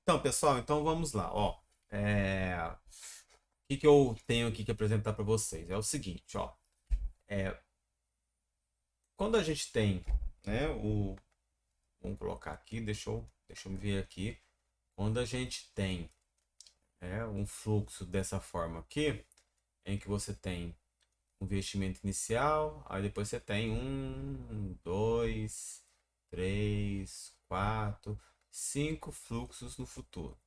Então, pessoal, então vamos lá, ó. O que que eu tenho aqui que apresentar para vocês? É o seguinte, ó. Quando a gente tem, né, vamos colocar aqui, deixa eu me ver aqui. Quando a gente tem, um fluxo dessa forma aqui, em que você tem um investimento inicial, aí depois você tem um, dois, três, quatro, cinco fluxos no futuro.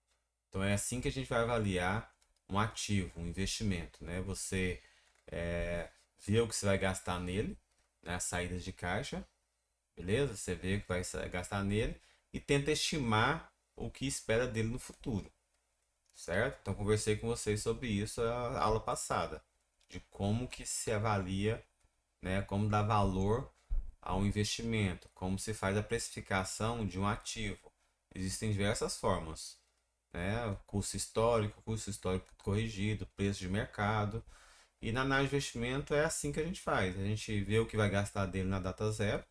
Então é assim que a gente vai avaliar um ativo, um investimento, né? Você vê o que você vai gastar nele, né? As saídas de caixa, beleza? Você vê o que vai gastar nele e tenta estimar o que espera dele no futuro, certo? Então conversei com vocês sobre isso a aula passada, de como que se avalia, né? Como dar valor a um investimento, como se faz a precificação de um ativo. Existem diversas formas, né? Custo histórico corrigido, preço de mercado. E na análise de investimento é assim que a gente faz. A gente vê o que vai gastar dele na data zero.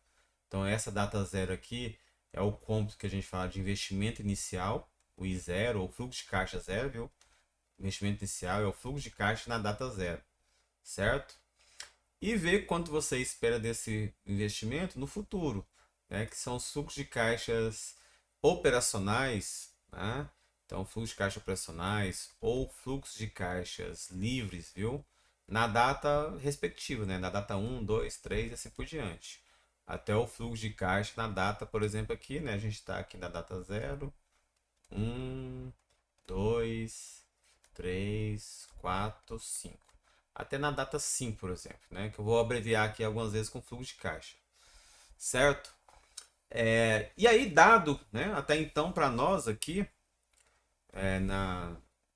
Então essa data zero aqui é o cômputo que a gente fala de investimento inicial, o I zero, ou fluxo de caixa zero, viu? Investimento inicial é o fluxo de caixa na data zero, certo? E ver quanto você espera desse investimento no futuro, né? Que são os fluxos de caixas operacionais, né? Então, fluxos de caixa operacionais ou fluxos de caixas livres, viu? Na data respectiva, né? Na data um, 2, 3 e assim por diante. Até o fluxo de caixa na data, por exemplo, aqui, né? A gente está aqui na data zero, um, 2, 3, 4, 5. Até na data 5, por exemplo, né? Que eu vou abreviar aqui algumas vezes com fluxo de caixa. Certo? E aí, dado, né, até então para nós aqui,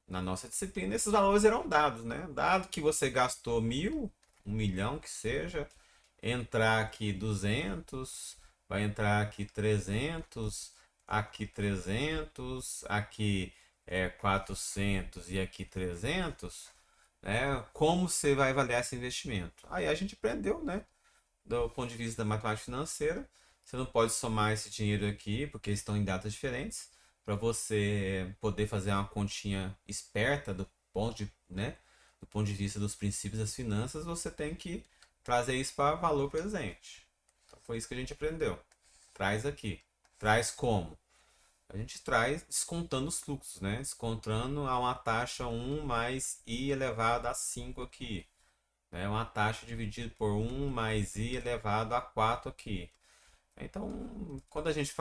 na nossa disciplina, esses valores eram dados, né? Dado que você gastou 1.000, 1 milhão que seja, entrar aqui 200, vai entrar aqui 300, aqui 300, aqui 400 e aqui 300, né? Como você vai avaliar esse investimento? Aí a gente aprendeu, né? Do ponto de vista da matemática financeira, você não pode somar esse dinheiro aqui, porque estão em datas diferentes, para você poder fazer uma continha esperta né, do ponto de vista dos princípios das finanças, você tem que trazer isso para valor presente. Então foi isso que a gente aprendeu. Traz aqui. Traz como? A gente traz descontando os fluxos, né? Descontando a uma taxa um mais i elevado a 5 aqui, né? Uma taxa dividida por um mais i elevado a 4 aqui. Então, quando a gente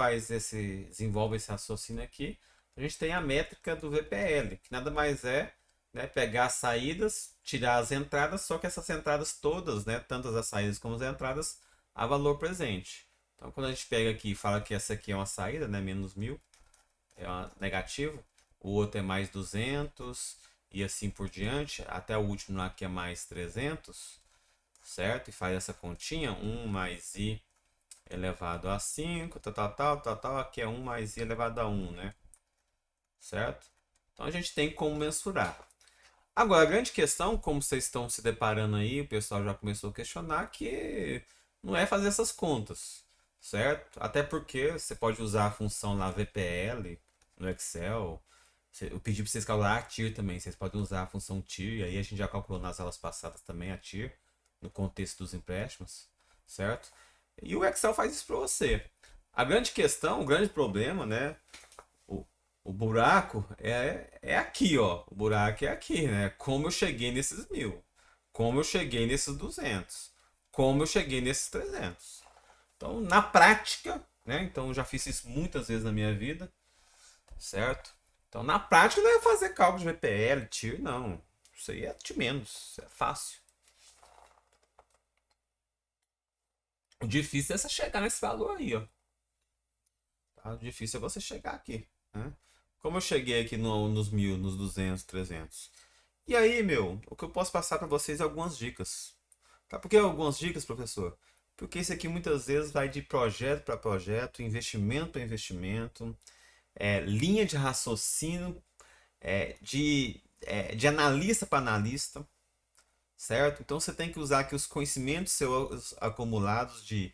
desenvolve esse raciocínio aqui, a gente tem a métrica do VPL, que nada mais é, né, pegar as saídas, tirar as entradas, só que essas entradas todas, né, tanto as saídas como as entradas, a valor presente. Então, quando a gente pega aqui e fala que essa aqui é uma saída, né, menos 1.000, negativo, o outro é mais 200 e assim por diante, até o último lá que é mais 300, certo? E faz essa continha, um mais i elevado a 5, tal, aqui é um mais i elevado a um, né? Certo? Então a gente tem como mensurar. Agora, a grande questão, como vocês estão se deparando aí, o pessoal já começou a questionar, que não é fazer essas contas, certo? Até porque você pode usar a função lá VPL no Excel. Eu pedi para vocês calcular a TIR também. Vocês podem usar a função TIR, e aí a gente já calculou nas aulas passadas também a TIR, no contexto dos empréstimos, certo? E o Excel faz isso para você. A grande questão, o grande problema, né? O, o buraco é aqui, ó. O buraco é aqui, né? Como eu cheguei nesses 1.000. Como eu cheguei nesses 200. Como eu cheguei nesses 300. Então, na prática, né? Então, eu já fiz isso muitas vezes na minha vida, certo? Então, na prática, não é fazer cálculo de VPL, TIR, não. Isso aí é de menos. Isso é fácil. O difícil é você chegar nesse valor aí, ó. Tá? O difícil é você chegar aqui, né? Como eu cheguei aqui nos 1.000, nos 200, 300. E aí, meu, o que eu posso passar para vocês é algumas dicas. Tá? Por que algumas dicas, professor? Porque isso aqui muitas vezes vai de projeto para projeto, investimento para investimento, linha de raciocínio, de analista para analista, certo? Então você tem que usar aqui os conhecimentos seus acumulados de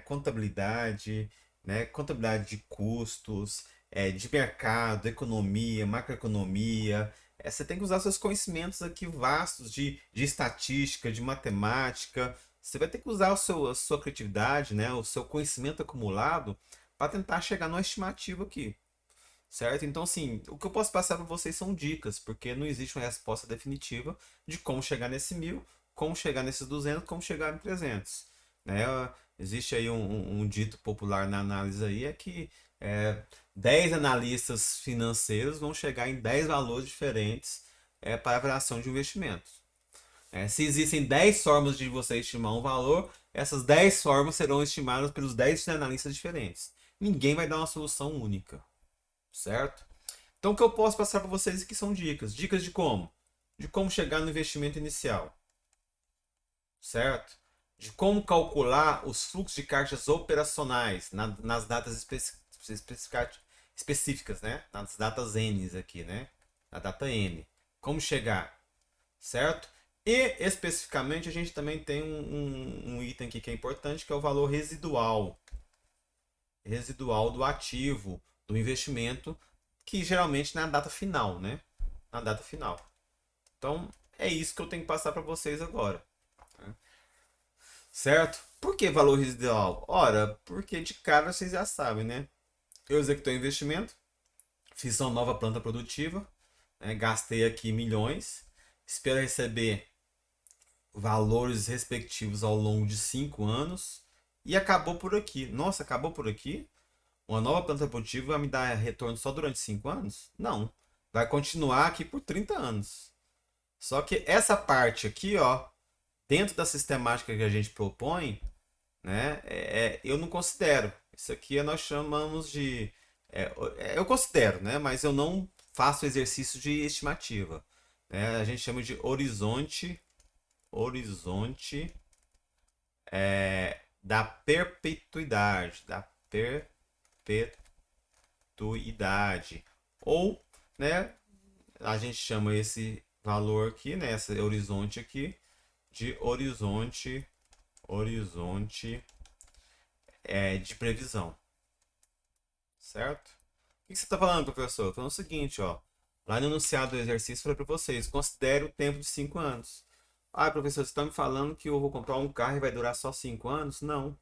contabilidade, né? Contabilidade de custos, de mercado, economia, macroeconomia. Você tem que usar seus conhecimentos aqui vastos de estatística, de matemática. Você vai ter que usar a sua criatividade, né, o seu conhecimento acumulado para tentar chegar numa estimativa aqui, certo? Então, assim, o que eu posso passar para vocês são dicas, porque não existe uma resposta definitiva de como chegar nesse 1.000, como chegar nesses 200, como chegar em 300, né? Existe aí um dito popular na análise aí, é que é, 10 analistas financeiros vão chegar em 10 valores diferentes para a avaliação de investimento. Se existem 10 formas de você estimar um valor, essas 10 formas serão estimadas pelos 10 analistas diferentes. Ninguém vai dar uma solução única, certo? Então, o que eu posso passar para vocês aqui são dicas. Dicas de como? De como chegar no investimento inicial, certo? De como calcular os fluxos de caixas operacionais nas datas específicas, né? Nas datas N aqui, né? Na data N. Como chegar, certo? E especificamente a gente também tem um item aqui que é importante, que é o valor residual. Residual do ativo, do investimento, que geralmente na data final, né? Na data final. Então, é isso que eu tenho que passar para vocês agora. Certo? Por que valor residual? Ora, porque de cara vocês já sabem, né? Eu executei o investimento, fiz uma nova planta produtiva, né? Gastei aqui milhões, espero receber valores respectivos ao longo de 5 anos e acabou por aqui. Nossa, acabou por aqui? Uma nova planta produtiva vai me dar retorno só durante 5 anos? Não. Vai continuar aqui por 30 anos. Só que essa parte aqui, ó, dentro da sistemática que a gente propõe, né, eu não considero. Isso aqui nós chamamos de. Eu considero, né, mas eu não faço exercício de estimativa. Né, a gente chama de horizonte da perpetuidade. Da perpetuidade. Ou, né, a gente chama esse valor aqui, né, esse horizonte aqui, de horizonte de previsão, certo? O que você está falando, professor? Estou falando o seguinte, ó. Lá no enunciado do exercício, eu falei para vocês, considere o tempo de 5 anos. Ah, professor, você está me falando que eu vou comprar um carro e vai durar só 5 anos? Não,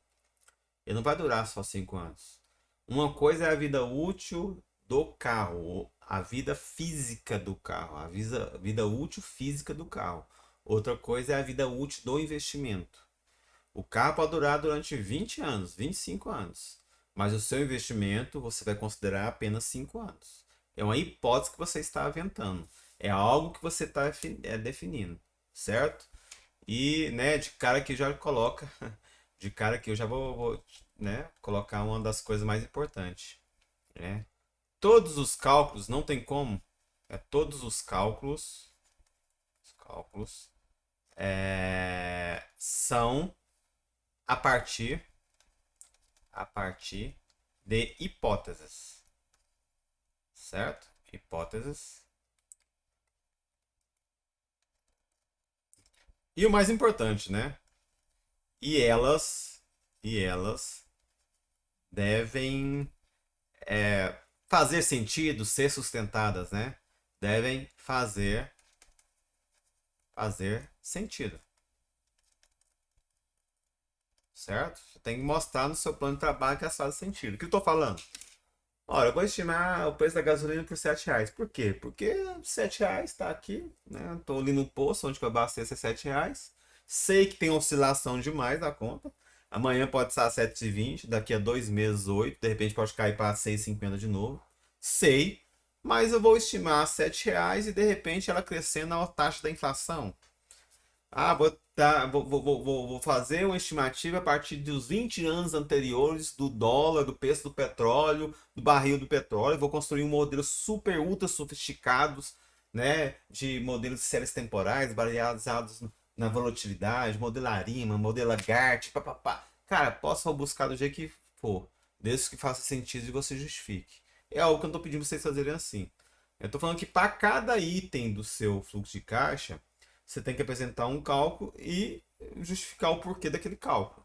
ele não vai durar só 5 anos. Uma coisa é a vida útil do carro, a vida física do carro, a vida útil física do carro. Outra coisa é a vida útil do investimento. O carro pode durar durante 20 anos, 25 anos. Mas o seu investimento você vai considerar apenas 5 anos. É uma hipótese que você está aventando. É algo que você está definindo, certo? E, né, de cara que já coloca, de cara que eu já vou, né, colocar uma das coisas mais importantes, né? Todos os cálculos, não tem como, todos os cálculos são a partir de hipóteses, certo? Hipóteses. E o mais importante, né? E elas devem fazer sentido, ser sustentadas, né? Devem fazer sentido, certo? Você tem que mostrar no seu plano de trabalho que elas fazem sentido. O que eu estou falando? Olha, eu vou estimar o preço da gasolina por R$ 7. Por quê? Porque R$ 7 está aqui, né? Estou ali no posto onde eu abasteço é R$ 7. Sei que tem oscilação demais na conta. Amanhã pode estar 7,20, daqui a 2 meses 8, de repente pode cair para 6,50 de novo. Sei, mas eu vou estimar R$ 7 e de repente ela crescendo a taxa da inflação. Ah, vou fazer uma estimativa a partir dos 20 anos anteriores do dólar, do preço do petróleo, do barril do petróleo. Vou construir um modelo super, ultra sofisticados, né, de modelos de séries temporais baseados na volatilidade, modelo ARIMA, modelo GART, papapá. Cara, posso buscar do jeito que for, desde que faça sentido e você justifique. É algo que eu não estou pedindo vocês fazerem assim. Eu estou falando que para cada item do seu fluxo de caixa, você tem que apresentar um cálculo e justificar o porquê daquele cálculo.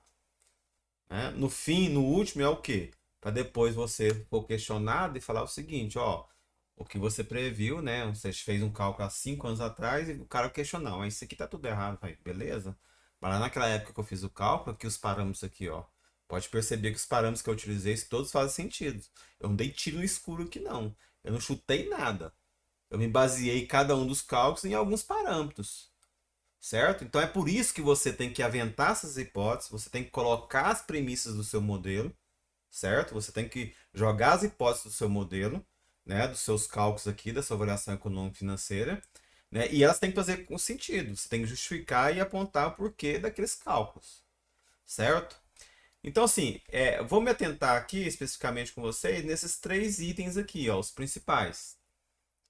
Né? No fim, no último, é o quê? para depois você for questionado e falar o seguinte, ó, o que você previu, né? Você fez um cálculo há 5 anos atrás e o cara questionou, mas isso aqui tá tudo errado, pai, beleza? Mas lá naquela época que eu fiz o cálculo, aqui os parâmetros aqui, ó. Pode perceber que os parâmetros que eu utilizei, todos fazem sentido. Eu não dei tiro no escuro aqui, não. Eu não chutei nada. Eu me baseei cada um dos cálculos em alguns parâmetros, certo? Então é por isso que você tem que aventar essas hipóteses, você tem que colocar as premissas do seu modelo, certo? Você tem que jogar as hipóteses do seu modelo, né, dos seus cálculos aqui, da sua avaliação econômica financeira, né? E elas têm que fazer com sentido. Você tem que justificar e apontar o porquê daqueles cálculos, certo? Então, assim, vou me atentar aqui especificamente com vocês nesses três itens aqui, ó, os principais,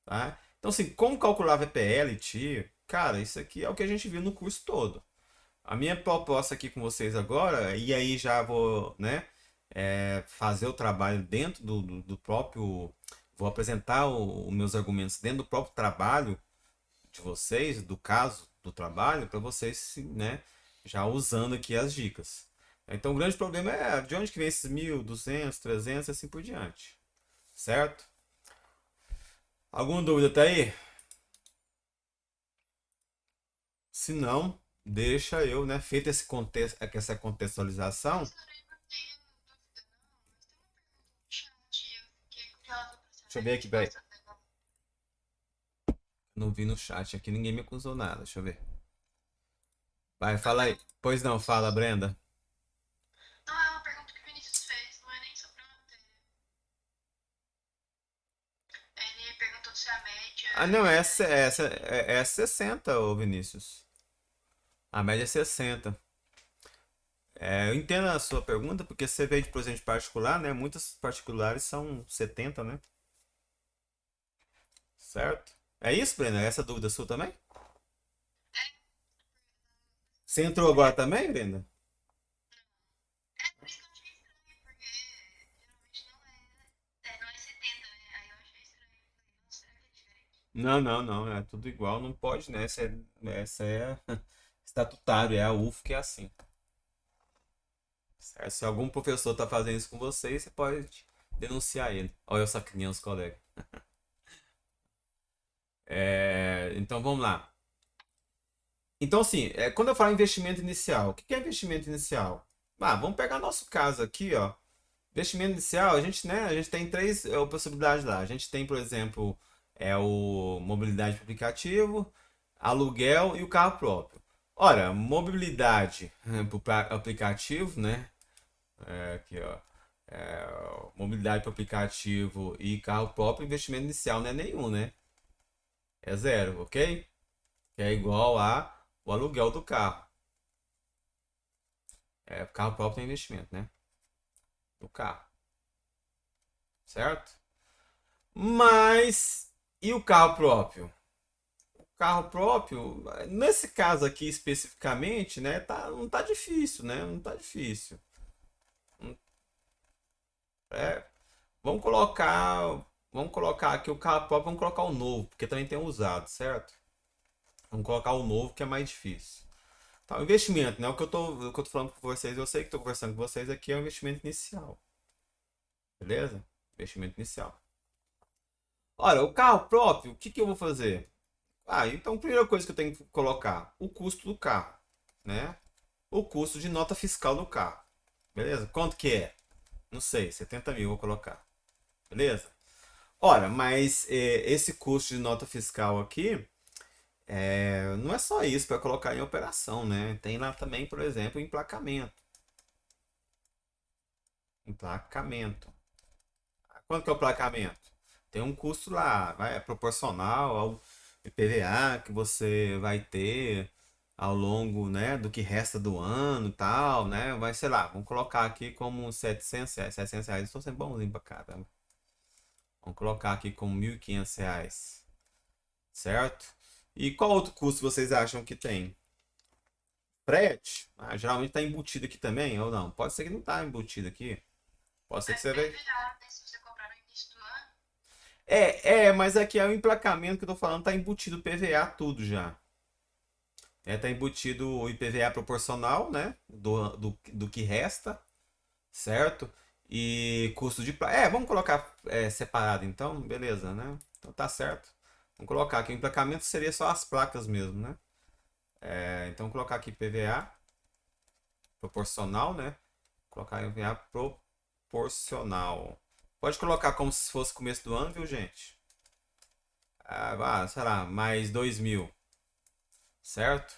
tá? Então, assim, como calcular VPL, TIR, cara, isso aqui é o que a gente viu no curso todo. A minha proposta aqui com vocês agora, e aí já vou, né, fazer o trabalho dentro do próprio. Vou apresentar os meus argumentos dentro do próprio trabalho de vocês, do caso do trabalho, para vocês, né, já usando aqui as dicas. Então, o grande problema é de onde que vem esses 1.200, 300 e assim por diante. Certo? Alguma dúvida até aí? Se não, deixa eu, né, feito esse contexto, essa contextualização. Deixa eu ver aqui, peraí. Não vi no chat aqui, ninguém me acusou nada. Deixa eu ver. Vai, fala aí. Pois não, fala, Brenda. Não, é uma pergunta que o Vinícius fez, não é nem sobre a matéria. Ele perguntou se a média Ah, não, é é 60, ô Vinícius. A média é 60. Eu entendo a sua pergunta, porque você veio de presente particular, né? Muitas particulares são 70, né? Certo? É isso, Brenda? Essa dúvida sua também? Você entrou agora também, Brenda? por isso que eu achei estranho, porque geralmente não é 70, né? Aí eu achei estranho. Falei, nossa, será que é diferente? Não, não, não. É tudo igual. Não pode, né? Essa é estatutário, é a UF que é assim. Certo? Se algum professor tá fazendo isso com você, você pode denunciar ele. Olha eu sacaneando os colegas. Então vamos lá. Então, assim, quando eu falo investimento inicial, o que é investimento inicial? Ah, vamos pegar nosso caso aqui, ó. Investimento inicial, a gente, né, a gente tem três possibilidades lá. A gente tem, por exemplo, o mobilidade por aplicativo, aluguel e o carro próprio. Ora, mobilidade por aplicativo, né? Aqui, ó. Mobilidade por aplicativo e carro próprio, investimento inicial não é nenhum, né? É zero, ok? Que é igual a o aluguel do carro. Carro próprio tem investimento, né? Do carro, certo? Mas e o carro próprio? O carro próprio, nesse caso aqui especificamente, né, não tá difícil, né? Não tá difícil. É, vamos colocar aqui o carro próprio, vamos colocar o novo, porque também tem um usado, certo? Vamos colocar o novo que é mais difícil. Tá, o investimento, né? O que eu tô falando com vocês, eu sei que estou conversando com vocês aqui é o investimento inicial, beleza? Investimento inicial. Ora, o carro próprio, o que que eu vou fazer? Ah, então a primeira coisa que eu tenho que colocar, o custo do carro, né? O custo de nota fiscal do carro. Beleza? Quanto que é? Não sei, 70 mil vou colocar. Beleza? Ora, mas esse custo de nota fiscal aqui, não é só isso para colocar em operação, né? Tem lá também, por exemplo, emplacamento. Emplacamento. Quanto que é o emplacamento? Tem um custo lá, é proporcional ao IPVA que você vai ter ao longo, né, do que resta do ano e tal, né? Vai, sei lá, vamos colocar aqui como R$ 700, R$ 700. Estou sendo bonzinho pra caramba. Vamos colocar aqui como R$ 1.500, certo? E qual outro custo vocês acham que tem? Frete? Ah, geralmente está embutido aqui também, ou não? Pode ser que não está embutido aqui. Pode ser É que você veja. PVA, né? Se você comprar no início do ano. Mas aqui é o emplacamento que eu tô falando, tá embutido PVA tudo já. Tá embutido o IPVA proporcional, né? Do que resta, certo? E custo de placa. Vamos colocar separado então, beleza, né? Então tá certo. Vamos colocar aqui. O emplacamento seria só as placas mesmo, né? Então colocar aqui PVA proporcional, né? Colocar PVA proporcional. Pode colocar como se fosse começo do ano, viu, gente? Sei lá, mais 2.000, certo?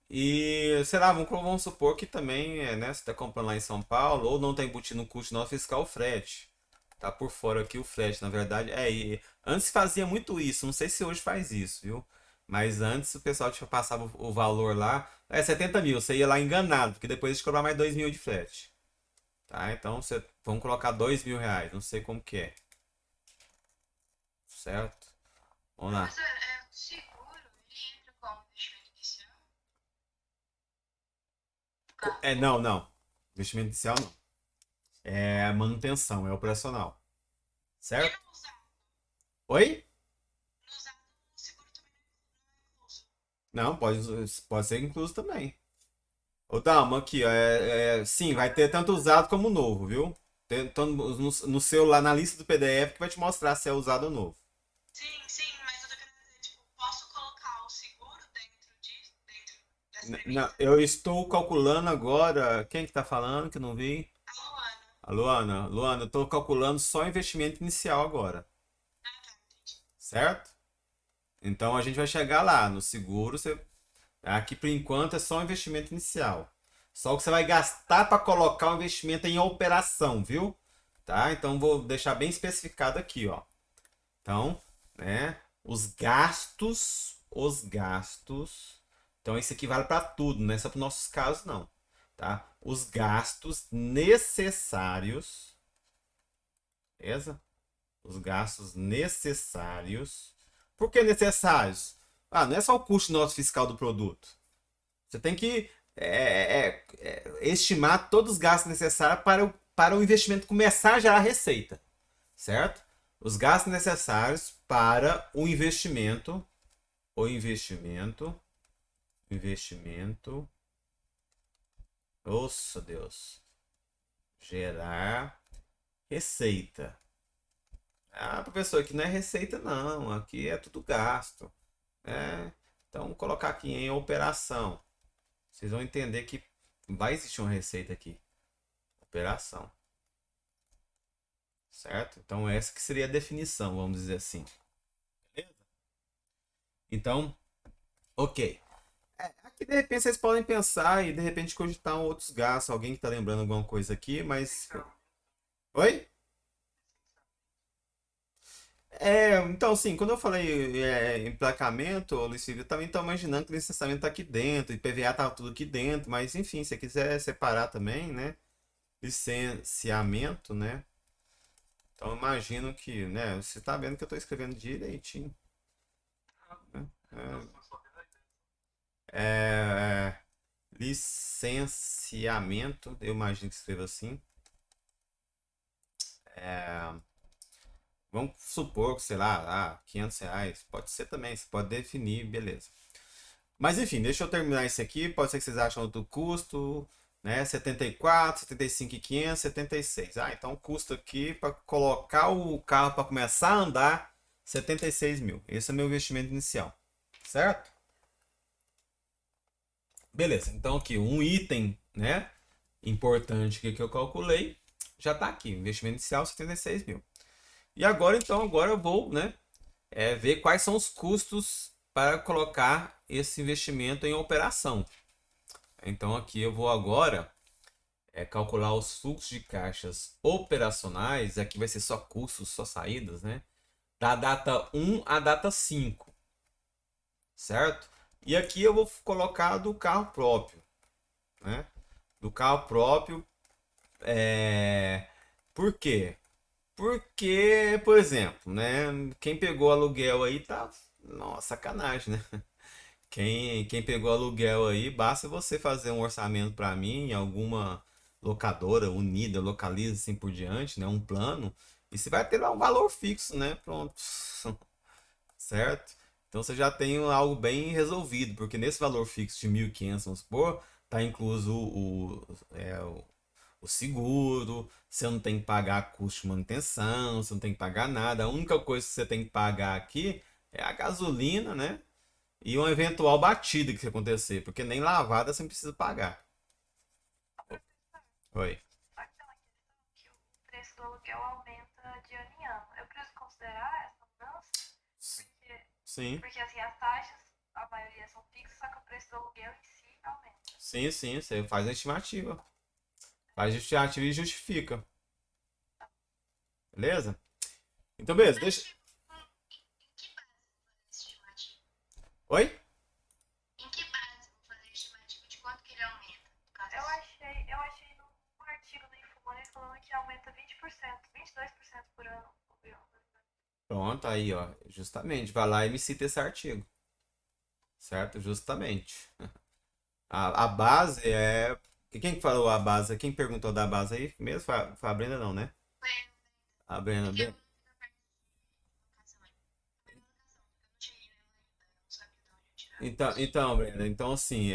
E, sei lá, vamos supor que também, né, você está comprando lá em São Paulo, ou não está embutido no custo não fiscal o frete. Tá por fora aqui o frete, na verdade. E antes fazia muito isso, não sei se hoje faz isso, viu? Mas antes o pessoal te passava o valor lá, 70 mil, você ia lá enganado, porque depois eles cobrar mais 2.000 de frete. Tá? Então vamos colocar 2.000 reais, não sei como que é, certo? Vamos lá. Professor, o seguro, ele entra como investimento inicial? Do carro Não, novo? não. Investimento inicial não. É manutenção, é operacional. E Certo? no usado? Oi? No usado, o seguro também não é incluso. Não, pode ser incluso também. Ô, Dalma, aqui, ó, sim, vai ter tanto usado como novo, viu? Então, no seu, lá na lista do PDF que vai te mostrar se é usado ou novo. Sim, sim, mas eu tô querendo dizer, tipo, posso colocar o seguro dentro dessa Não, premissa? eu estou calculando agora. Quem que tá falando que eu não vi? A Luana. A Luana. Luana, eu estou calculando só investimento inicial agora, Ah, tá, entendi. certo? Então a gente vai chegar lá no seguro. Aqui por enquanto é só um investimento inicial. Só o que você vai gastar para colocar o investimento em operação, viu? Tá? Então vou deixar bem especificado aqui, ó. Então, né, os gastos. Então isso aqui vale para tudo, não é só para nossos casos não, tá? Os gastos necessários, beleza? Os gastos necessários. Por que necessários? Não é só o custo nosso fiscal do produto. Você tem que estimar todos os gastos necessários para o investimento começar a gerar receita, certo? Os gastos necessários para o investimento, nossa Deus, gerar receita. Professor, aqui não é receita não, aqui é tudo gasto. Então, vou colocar aqui em operação. Vocês vão entender que vai existir uma receita aqui. Operação. Certo? Então, essa que seria a definição, vamos dizer assim. Beleza? Então, ok. Aqui, de repente, vocês podem pensar e, de repente, cogitar outros gastos. Alguém que está lembrando alguma coisa aqui, mas... Oi? Então, assim, quando eu falei emplacamento, Luiz Silvio, eu também estou imaginando que o licenciamento está aqui dentro, IPVA tá tudo aqui dentro, mas, enfim, se você quiser separar também, né? Licenciamento, né? Então, eu imagino que, né? Você está vendo que eu estou escrevendo direitinho, né? É, licenciamento, eu imagino que escreva assim. Vamos supor que, sei lá, R$ 500. Pode ser também, você pode definir, beleza. Mas enfim, deixa eu terminar isso aqui. Pode ser que vocês acham outro custo, né? 74, 75.500, 76. Então o custo aqui para colocar o carro para começar a andar, 76 mil. Esse é o meu investimento inicial, certo? Beleza, então aqui um item, né? Importante que eu calculei, já está aqui. Investimento inicial, 76 mil. E agora, então, agora eu vou, né? Ver quais são os custos para colocar esse investimento em operação. Então aqui eu vou agora calcular os fluxos de caixas operacionais, aqui vai ser só custos, só saídas, né? Da data 1 à data 5, certo? E aqui eu vou colocar do carro próprio, né? Do carro próprio, por quê? Porque, por exemplo, né? Quem pegou aluguel aí tá, nossa, sacanagem, né? Quem pegou aluguel aí, basta você fazer um orçamento para mim em alguma locadora, Unida, Localiza, assim por diante, né? Um plano. E você vai ter lá um valor fixo, né? Pronto. Certo? Então você já tem algo bem resolvido, porque nesse valor fixo de 1.500, vamos supor, tá incluso o seguro, você não tem que pagar custo de manutenção, você não tem que pagar nada. A única coisa que você tem que pagar aqui é a gasolina, né? E uma eventual batida que acontecer, porque nem lavada você não precisa pagar. Oi. Só que tem uma questão que o preço do aluguel aumenta de ano em ano. Eu preciso considerar essa mudança, porque, Sim, porque assim, as taxas, a maioria são fixas, só que o preço do aluguel em si aumenta. sim, sim, você faz a estimativa. Faz a estimativa e justifica. Beleza? Então, beleza, Mas, deixa. tipo, em que base eu vou fazer essa estimativa? Oi? Em que base eu vou fazer a estimativa de quanto que ele aumenta? No caso, eu achei num artigo da Infomoney falando que aumenta 20%, 22% por ano. Pronto, aí, ó. Justamente. Vai lá e me cita esse artigo. Certo? Justamente. A base é. Quem que falou a base? Quem perguntou da base aí mesmo? Foi a Brenda, não, né? Foi, A é Brenda. que eu não fiz a parte de locação ainda. A primeira locação, porque eu não cheguei nela ainda, eu não sabia de onde eu tirava isso. Então, Brenda, então assim,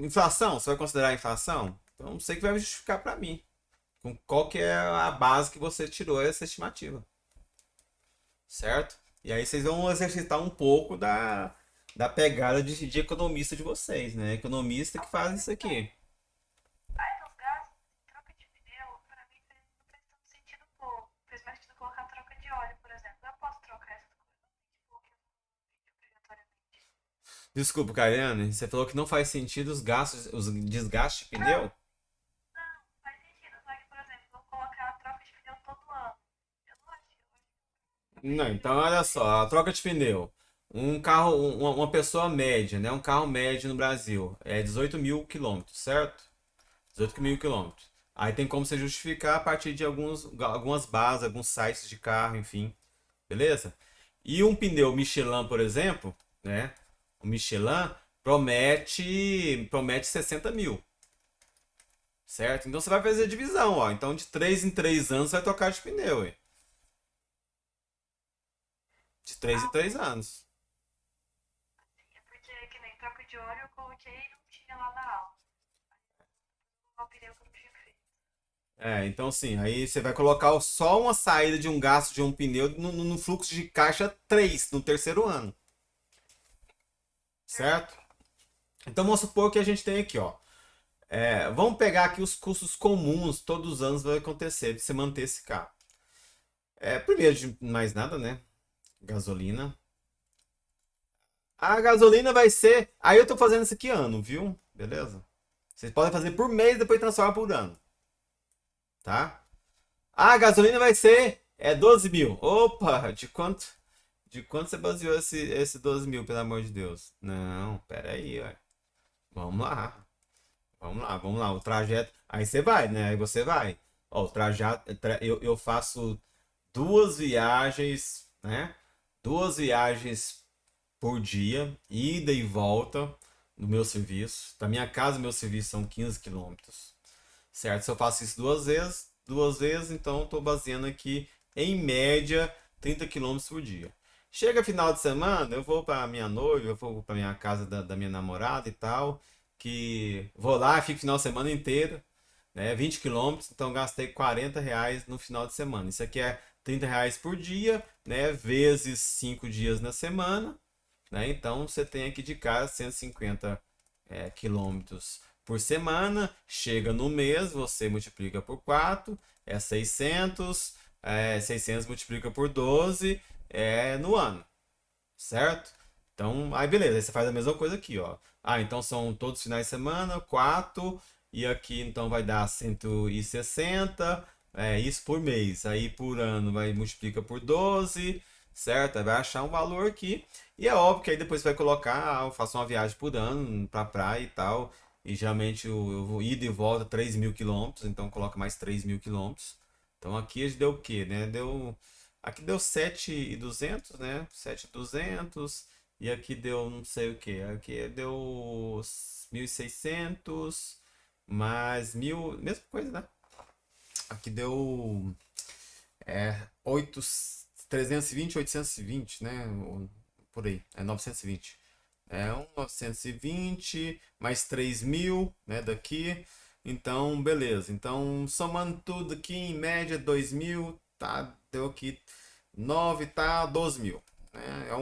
inflação, você vai considerar a inflação? Então, você que vai justificar para mim. Com qual que é a base que você tirou essa estimativa, certo? E aí vocês vão exercitar um pouco da pegada de economista de vocês, né? Economista que faz isso aqui. Aí dos gastos, troca de pneu, pra mim não fez tanto sentido pôr. Fez mais sentido colocar troca de óleo, por exemplo. Eu posso trocar essas coisas, não tem que pôr obrigatoriamente. Desculpa, Kariane, você falou que não faz sentido os gastos, os desgastes de pneu? Não, faz sentido, só que, por exemplo, vou colocar a troca de pneu todo ano. Eu não acho, eu acho que não faz Não, sentido então eu olha fazer só, a isso. troca de pneu. Um carro, uma pessoa média, né? Um carro médio no Brasil é 18 mil quilômetros, certo? 18 mil quilômetros. Aí tem como você justificar a partir de algumas bases, alguns sites de carro, enfim. Beleza? E um pneu Michelin, por exemplo, né? O Michelin promete 60 mil, certo? Então você vai fazer a divisão, ó. Então de 3 em 3 anos você vai trocar de pneu, hein? De 3 em Ah, 3 anos. sim, é porque que nem troca de óleo eu coloquei e não tinha lá na aula. Uma pneu que eu não tinha feito. Então sim, aí você vai colocar só uma saída de um gasto de um pneu no fluxo de caixa 3 no terceiro ano, certo? Perfeito. Então vamos supor que a gente tem aqui, ó. Vamos pegar aqui os custos comuns, todos os anos vai acontecer de você manter esse carro. Primeiro de mais nada, né? Gasolina. A gasolina vai ser. Aí eu tô fazendo isso aqui ano, viu? Beleza? Vocês podem fazer por mês e depois transformar por ano, tá? A gasolina vai ser 12 mil. Opa, de quanto você baseou esse 12 mil, pelo amor de Deus? Não, pera aí, ó. Vamos lá. Vamos lá, vamos lá. O trajeto. Aí você vai, né? Aí você vai. Ó, o trajeto. Eu faço duas viagens, né? Duas viagens por dia, ida e volta no meu serviço. Da minha casa, meu serviço são 15 quilômetros. Certo? Se eu faço isso duas vezes, então eu estou baseando aqui em média 30 quilômetros por dia. Chega final de semana, eu vou para minha noiva, eu vou para minha casa da minha namorada e tal, que vou lá, fico o final de semana inteiro, né, 20 quilômetros, então gastei R$ 40 no final de semana. Isso aqui é R$ 30 por dia, né, vezes 5 dias na semana, né, então você tem aqui de casa 150 quilômetros por semana, chega no mês, você multiplica por 4 é 600, 600 multiplica por 12 no ano, certo? Então, aí beleza, aí você faz a mesma coisa aqui, ó. Então são todos os finais de semana, 4 e aqui então vai dar 160, isso por mês. Aí por ano vai multiplica por 12, certo? Aí vai achar um valor aqui. E é óbvio que aí depois você vai colocar, eu faço uma viagem por ano pra praia e tal. E geralmente eu vou ida e volta 3 mil quilômetros, então coloca mais 3 mil quilômetros. Então aqui deu o quê, né? Aqui deu 7.200, né? 7.200. E aqui deu não sei o que. Aqui deu 1.600 mais 1.000. Mesma coisa, né? Aqui deu 8, 320, 820, né? Por aí. É 920. 920 mais 3 mil, né? Daqui. Então, beleza. Então, somando tudo aqui, em média, 2.000, tá? Deu aqui 9, tá? 12.000. Né? É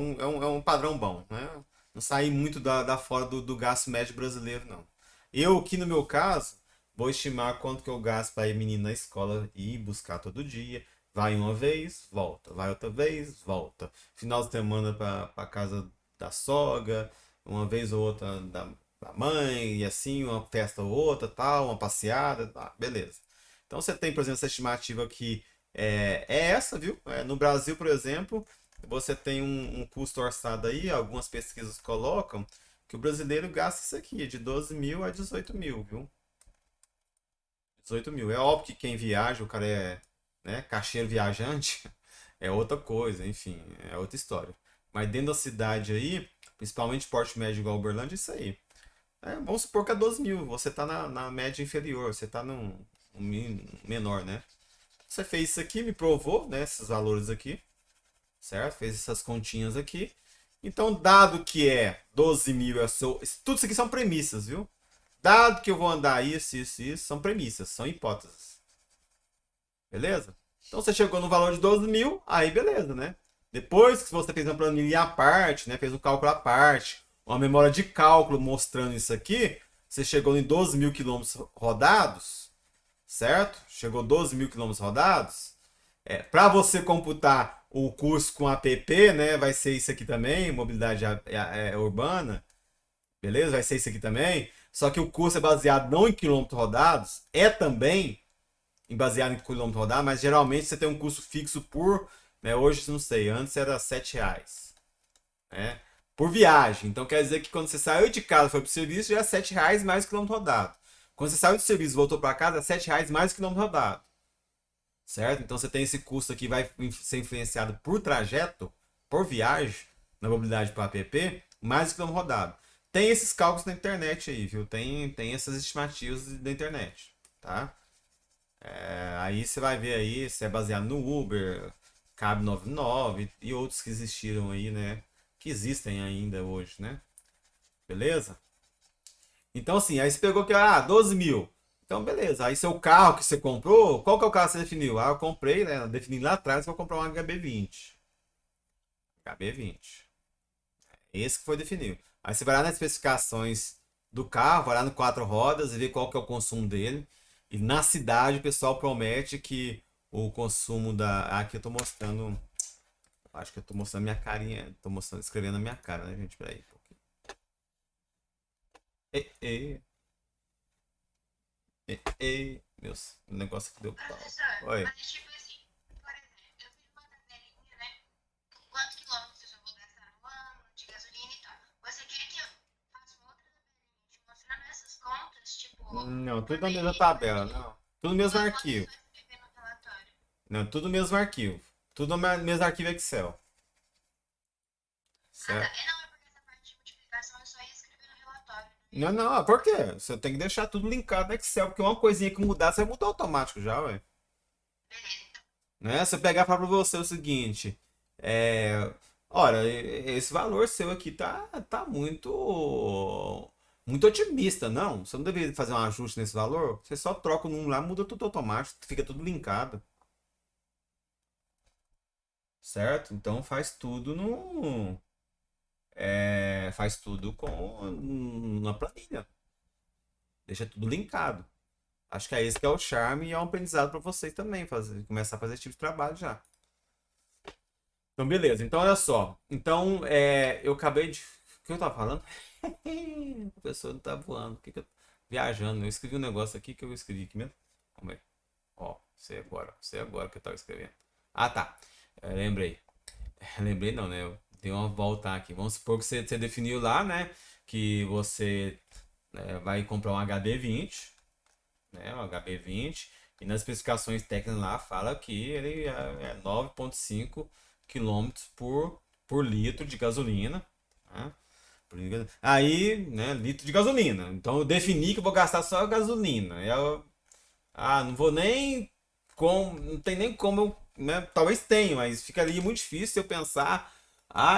um padrão bom, né? Não sair muito da fora do gasto médio brasileiro, não. Eu, aqui no meu caso, vou estimar quanto que eu gasto para ir menino na escola e ir buscar todo dia. Vai uma vez, volta. Vai outra vez, volta. Final de semana para casa da sogra, uma vez ou outra da mãe, e assim, uma festa ou outra, tal, uma passeada, tá, beleza. Então você tem, por exemplo, essa estimativa que é essa, viu? No Brasil, por exemplo, você tem um custo orçado aí, algumas pesquisas colocam que o brasileiro gasta isso aqui, de 12.000 a 18.000, viu? 18.000. É óbvio que quem viaja, o cara é, né, cacheiro viajante, é outra coisa, enfim, é outra história. Mas dentro da cidade aí, principalmente porte médio igual Uberlândia, é isso aí. Vamos supor que é 12.000, você está na média inferior, você está num menor, né? Você fez isso aqui, me provou, né, esses valores aqui, certo? Fez essas continhas aqui. Então, dado que é 12.000, tudo isso aqui são premissas, viu? Dado que eu vou andar isso, são premissas, são hipóteses. Beleza? Então você chegou no valor de 12.000, aí beleza, né? Depois que você fez uma planilha à parte, né? Fez um cálculo à parte, uma memória de cálculo mostrando isso aqui, você chegou em 12.000 quilômetros rodados, certo? Chegou 12.000 quilômetros rodados. Para você computar o curso com app, né? Vai ser isso aqui também, mobilidade urbana, beleza? Vai ser isso aqui também. Só que o curso é baseado não em quilômetros rodados, é também baseado em quilômetro rodado, mas geralmente você tem um custo fixo por, né, hoje não sei, antes era R$ 7, né, por viagem. Então quer dizer que quando você saiu de casa e foi pro serviço, já é R$ 7 mais quilômetro rodado. Quando você saiu do serviço e voltou para casa, é R$ 7 mais quilômetro rodado. Certo? Então você tem esse custo aqui, vai ser influenciado por trajeto, por viagem, na mobilidade para app, mais quilômetro rodado. Tem esses cálculos na internet aí, viu? Tem essas estimativas da internet, tá? Aí você vai ver aí se é baseado no Uber, Cab 99 e outros que existiram aí, né? Que existem ainda hoje, né? Beleza? Então assim, aí você pegou que, 12.000. Então beleza, aí seu carro que você comprou, qual que é o carro que você definiu? Eu comprei, né? Defini lá atrás que eu vou comprar um HB20. HB20. Esse que foi definido. Aí você vai lá nas especificações do carro, vai lá no quatro rodas e vê qual que é o consumo dele. E na cidade o pessoal promete que o consumo da. Aqui eu tô mostrando. Acho que eu tô mostrando minha carinha. Tô mostrando, escrevendo a minha cara, né, gente? Peraí. Ei, ei, ei, ei. Meu, o negócio que deu pau. Professor, Oi. mas tipo assim, por exemplo, eu fiz uma tabelinha, né? Com quantos quilômetros eu vou gastar no ano, de gasolina e tal. Você quer que eu faça uma outra tabelinha te mostrando essas contas, tipo, Não, tudo por na mesma mês, por tabela, dia? não. Tudo no Ou mesmo eu posso arquivo. só escrever no relatório? Não, tudo no mesmo arquivo. Tudo no mesmo arquivo Excel. Ah, tá. Certo? Não, é porque essa parte de multiplicação eu só ia escrever no relatório, não ia Não, não, fazer. por quê? Você tem que deixar tudo linkado no Excel, porque uma coisinha que mudar, você vai mudar automático já, ué. Beleza, então. Né? Se eu pegar e falar pra você o seguinte, olha, esse valor seu aqui tá muito otimista, não? Você não deveria fazer um ajuste nesse valor? Você só troca o número lá, muda tudo automático, fica tudo linkado, certo? Então faz tudo faz tudo na planilha, deixa tudo linkado. Acho que é esse que é o charme e é um aprendizado para vocês também, começar a fazer esse tipo de trabalho já. Então, beleza. Então, olha só. Então, eu acabei de. O que eu tava falando? A pessoa não tá voando. O que eu... Viajando. Eu escrevi um negócio aqui que eu escrevi aqui mesmo. Vamos ver. Ó, sei agora. Sei agora que eu tava escrevendo. Ah, tá. Lembrei. Lembrei não, né? Eu dei uma volta aqui. Vamos supor que você definiu lá, né? Que você vai comprar um HB20, né? Um HB20. E nas especificações técnicas lá fala que ele é 9,5 quilômetros por litro de gasolina. Né? Aí, né, litro de gasolina. Então eu defini que eu vou gastar só a gasolina. Não vou nem não tem nem como eu, né, talvez tenha, mas ficaria muito difícil eu pensar,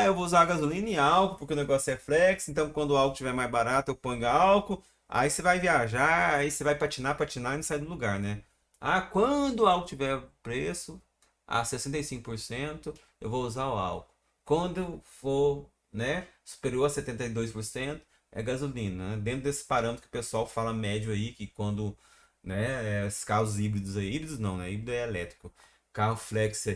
eu vou usar gasolina e álcool porque o negócio é flex, então quando o álcool estiver mais barato eu ponho álcool. Aí você vai viajar, aí você vai patinar, patinar e não sai do lugar, né? Ah, quando o álcool tiver preço a 65%, eu vou usar o álcool. Quando for, né, superior a 72%, é gasolina, né? Dentro desse parâmetro que o pessoal fala médio aí, que quando, né, esses carros híbridos aí, híbridos não, né? Híbrido é elétrico. Carro flex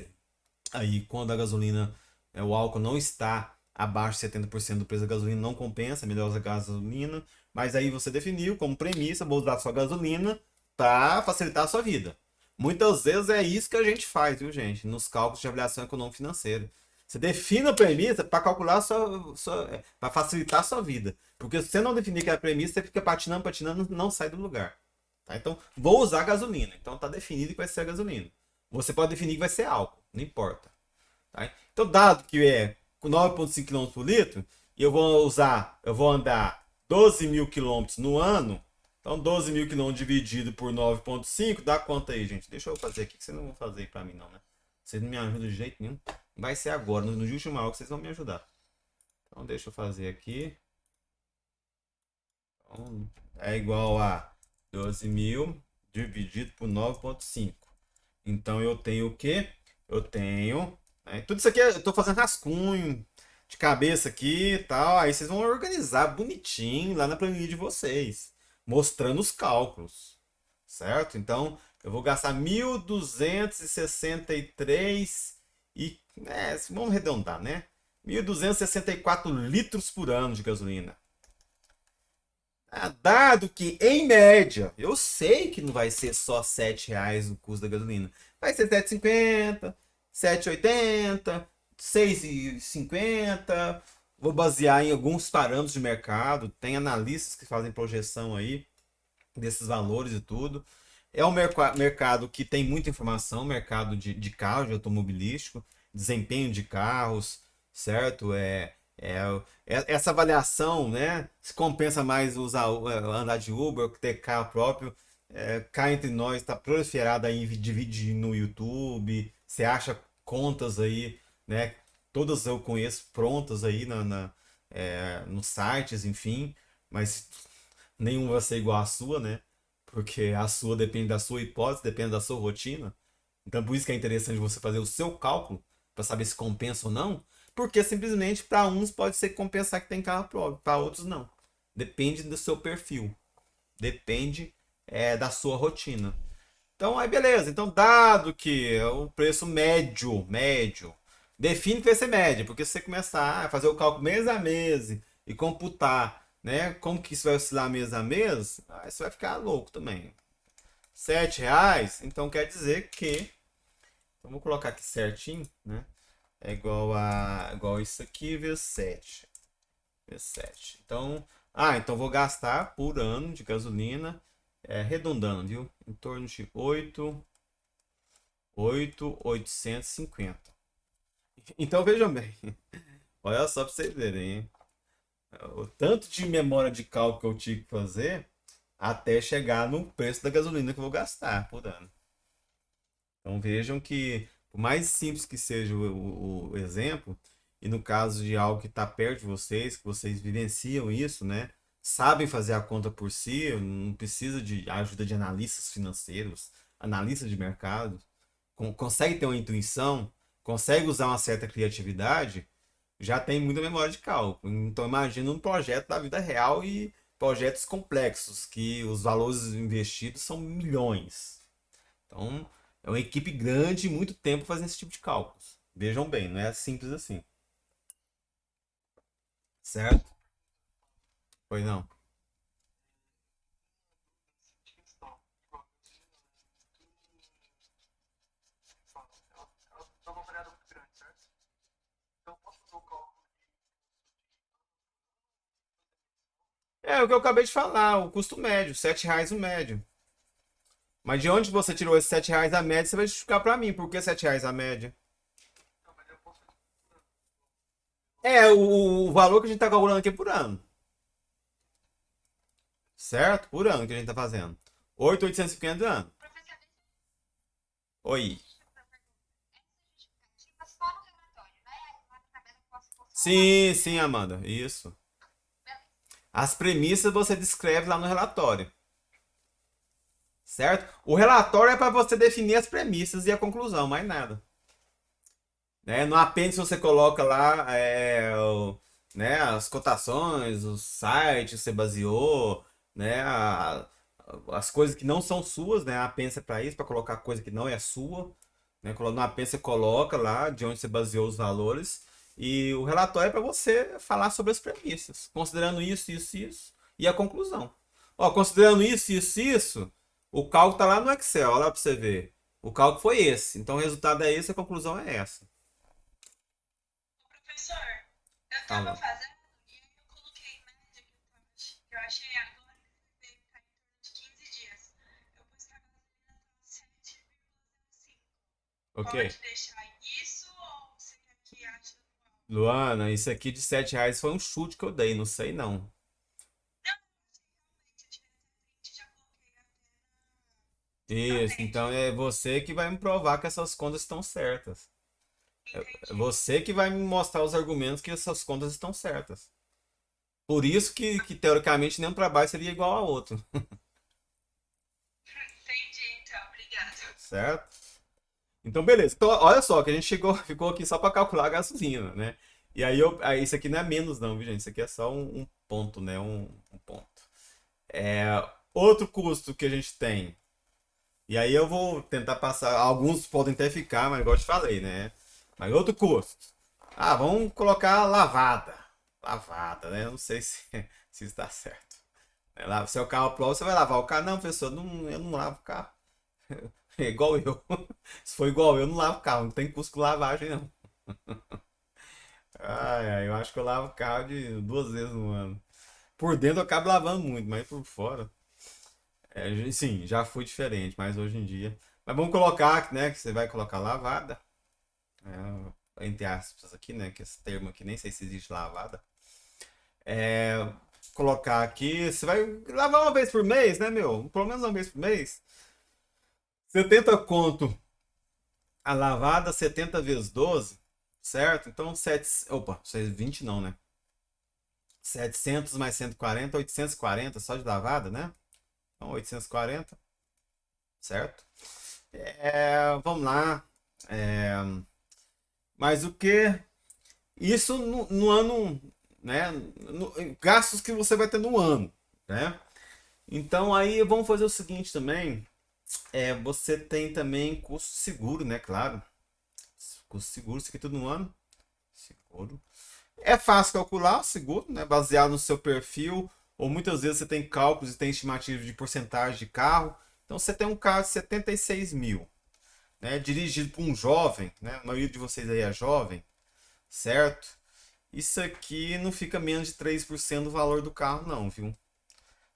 aí, quando a gasolina, o álcool não está abaixo de 70% do preço da gasolina, não compensa, é melhor usar gasolina. Mas aí você definiu como premissa, vou usar só gasolina para facilitar a sua vida. Muitas vezes é isso que a gente faz, viu, gente? Nos cálculos de avaliação econômico-financeira. Você define a premissa para calcular para facilitar a sua vida. Porque se você não definir que é a premissa, você fica patinando, patinando, não sai do lugar. Tá? Então, vou usar gasolina. Então, tá definido que vai ser a gasolina. Você pode definir que vai ser álcool, não importa. Tá? Então, dado que é 9,5 km por litro, e eu vou andar 12 mil quilômetros no ano, então 12 mil quilômetros dividido por 9,5 dá quanto aí, gente? Deixa eu fazer aqui, que vocês não vão fazer aí pra mim não, né? Vocês não me ajudam de jeito nenhum. Vai ser agora, no último aula que vocês vão me ajudar. Então, deixa eu fazer aqui. Então, é igual a 12 mil dividido por 9,5. Então eu tenho o quê? Eu tenho. Né, tudo isso aqui eu tô fazendo rascunho de cabeça aqui e tal. Aí vocês vão organizar bonitinho lá na planilha de vocês, mostrando os cálculos. Certo? Então eu vou gastar 1.263 e. Vamos arredondar, né? 1.264 litros por ano de gasolina. Dado que, em média, eu sei que não vai ser só R$ 7 o custo da gasolina. Vai ser 7,50, 7,80, 6,50. Vou basear em alguns parâmetros de mercado. Tem analistas que fazem projeção aí desses valores e tudo. É um mercado que tem muita informação, mercado de carro, de automobilístico, desempenho de carros, certo? Essa avaliação, né? Se compensa mais usar andar de Uber, ter carro próprio. Cá entre nós está proliferado aí de vídeo no YouTube. Você acha contas aí, né? Todas eu conheço prontas aí nos sites, enfim. Mas nenhuma vai ser igual à sua, né? Porque a sua depende da sua hipótese, depende da sua rotina. Então, por isso que é interessante você fazer o seu cálculo para saber se compensa ou não, porque simplesmente para uns pode ser compensar que tem carro próprio, para outros não. Depende do seu perfil, depende da sua rotina. Então, aí beleza. Então, dado que é o preço médio, define que vai ser médio, porque se você começar a fazer o cálculo mês a mês e computar, né, como que isso vai oscilar mês a mês, aí você vai ficar louco também. R$ 7, então quer dizer que, então vou colocar aqui certinho, né, é igual isso aqui vezes 7. Então, então vou gastar por ano de gasolina, arredondando, viu? Em torno de 8.850. Então vejam bem, olha só para vocês verem, hein? O tanto de memória de cálculo que eu tive que fazer até chegar no preço da gasolina que eu vou gastar por ano. Então vejam que, por mais simples que seja o exemplo, e no caso de algo que está perto de vocês, que vocês vivenciam isso, né? Sabem fazer a conta por si, não precisa de ajuda de analistas financeiros, analistas de mercado, consegue ter uma intuição, consegue usar uma certa criatividade, já tem muita memória de cálculo. Então imagina um projeto da vida real e projetos complexos, que os valores investidos são milhões. Então, é uma equipe grande e muito tempo fazendo esse tipo de cálculos. Vejam bem, não é simples assim. Certo? Pois não. É o que eu acabei de falar, o custo médio, R$ 7 o médio. Mas de onde você tirou esses R$ 7 a média, você vai justificar para mim. Por que R$ 7 a média? O valor que a gente está calculando aqui é por ano. Certo? Por ano que a gente está fazendo. 8.850 anos. Professor, Oi. deixa eu fazer uma pergunta. Essa justificativa só no relatório, né? Lá na tabela que você for só lá. Sim, sim, Amanda. Isso. Beleza. As premissas você descreve lá no relatório, certo? O relatório é para você definir as premissas e a conclusão, mais nada. Né? No apêndice você coloca lá né, as cotações, os sites que você baseou, né, as coisas que não são suas, né? A apêndice é para isso, para colocar coisa que não é sua. Né? No apêndice você coloca lá de onde você baseou os valores. E o relatório é para você falar sobre as premissas, considerando isso, isso, isso, e a conclusão. Ó, considerando isso, isso, isso, o cálculo está lá no Excel, olha lá para você ver. O cálculo foi esse. Então o resultado é esse, a conclusão é essa. Professor, eu tava Fala. fazendo e aí eu coloquei média que eu achei agora que veio ficar em torno de 15 dias. Eu pus que a gasolina tá 7,5. Ok. Pode deixar isso ou você quer que ache atual? Luana, isso aqui de R$ 7 foi um chute que eu dei, não sei não. Não, realmente, eu tirei até print e já coloquei até na Isso, então média. é você que vai me provar que essas contas estão certas. É Entendi. você que vai me mostrar os argumentos que essas contas estão certas. Por isso que teoricamente nenhum trabalho seria igual ao outro, Entendi, então, obrigada. certo? Então, beleza. Então, olha só, que a gente chegou, ficou aqui só para calcular a gasolina, né? E aí isso aqui não é menos não, viu, gente? Isso aqui é só um ponto, né? Um ponto. Outro custo que a gente tem. E aí eu vou tentar passar. Alguns podem até ficar, mas igual eu te falei, né? Mas outro custo. Ah, vamos colocar lavada. Lavada, né? Eu não sei se está certo. Se é o carro próprio, você vai lavar o carro. Não, professor, não, eu não lavo o carro. É igual eu. Se for igual eu, não lavo o carro. Não tem custo com lavagem, não. Ai, ai, eu acho que eu lavo o carro de 2 vezes no ano. Por dentro eu acabo lavando muito, mas por fora. Sim, já foi diferente, mas hoje em dia. Mas vamos colocar, né? Que você vai colocar lavada. Entre aspas aqui, né? Que esse termo aqui nem sei se existe lavada. É, colocar aqui. Você vai lavar uma vez por mês, né, meu? Pelo menos uma vez por mês. 70 conto a lavada, 70 vezes 12, certo? Então, 7, opa, 20 não, né? 700 mais 140, 840 só de lavada, né? Então, 840, certo? Vamos lá. É, mas o que? Isso no ano, né? Gastos que você vai ter no ano, né? Então, aí vamos fazer o seguinte também. Você tem também custo seguro, né? Claro. Custo seguro, isso aqui tudo no ano. Seguro. É fácil calcular o seguro, né? Baseado no seu perfil, ou muitas vezes você tem cálculos e tem estimativa de porcentagem de carro. Então você tem um carro de 76 mil, né? Dirigido por um jovem, né? A maioria de vocês aí é jovem, certo? Isso aqui não fica menos de 3% do valor do carro, não, viu?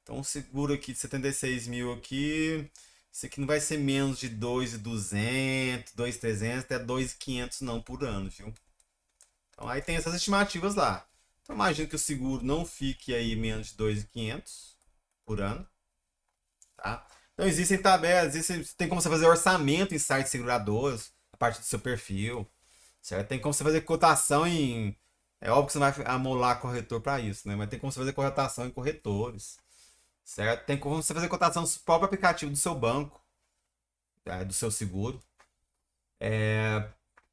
Então o seguro aqui de 76 mil aqui, isso aqui não vai ser menos de 2.200, 2.300, até 2.500 não por ano, viu? Então aí tem essas estimativas lá. Então imagino que o seguro não fique aí menos de 2.500 por ano, tá? Então existem tabelas, tem como você fazer orçamento em sites seguradoras, a partir do seu perfil, certo? Tem como você fazer cotação em... É óbvio que você não vai amolar corretor para isso, né? Mas tem como você fazer cotação em corretores, certo? Tem como você fazer cotação no próprio aplicativo do seu banco, tá? Do seu seguro.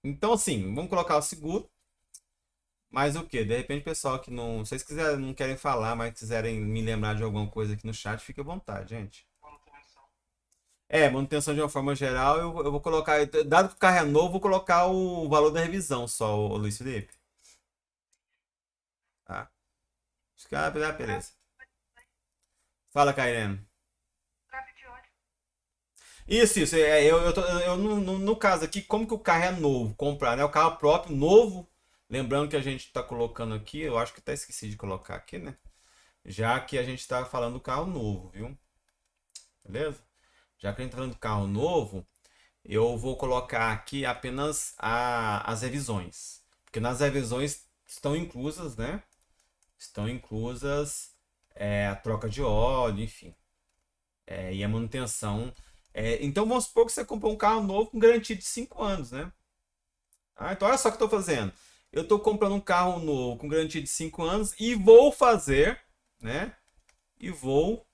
Então, assim, vamos colocar o seguro. Mas o que? De repente, pessoal que não. Se vocês quiserem, não querem falar, mas quiserem me lembrar de alguma coisa aqui no chat, fique à vontade, gente. Manutenção de uma forma geral, eu vou colocar. Dado que o carro é novo, vou colocar o valor da revisão só, o Luiz Felipe. Tá? Beleza. Fala, Cairene. Troca de óleo. Isso. Eu no caso aqui, como que o carro é novo? Comprar, né? O carro próprio, novo. Lembrando que a gente está colocando aqui, eu acho que até esqueci de colocar aqui, né? Já que a gente está falando do carro novo, viu? Beleza? Já que a gente está falando do carro novo, eu vou colocar aqui apenas as revisões. Porque nas revisões estão inclusas, né? Estão inclusas a troca de óleo, enfim. E a manutenção. Então vamos supor que você comprou um carro novo com garantia de 5 anos, né? Então olha só o que eu estou fazendo. Eu estou comprando um carro novo com garantia de 5 anos e vou fazer né? E vou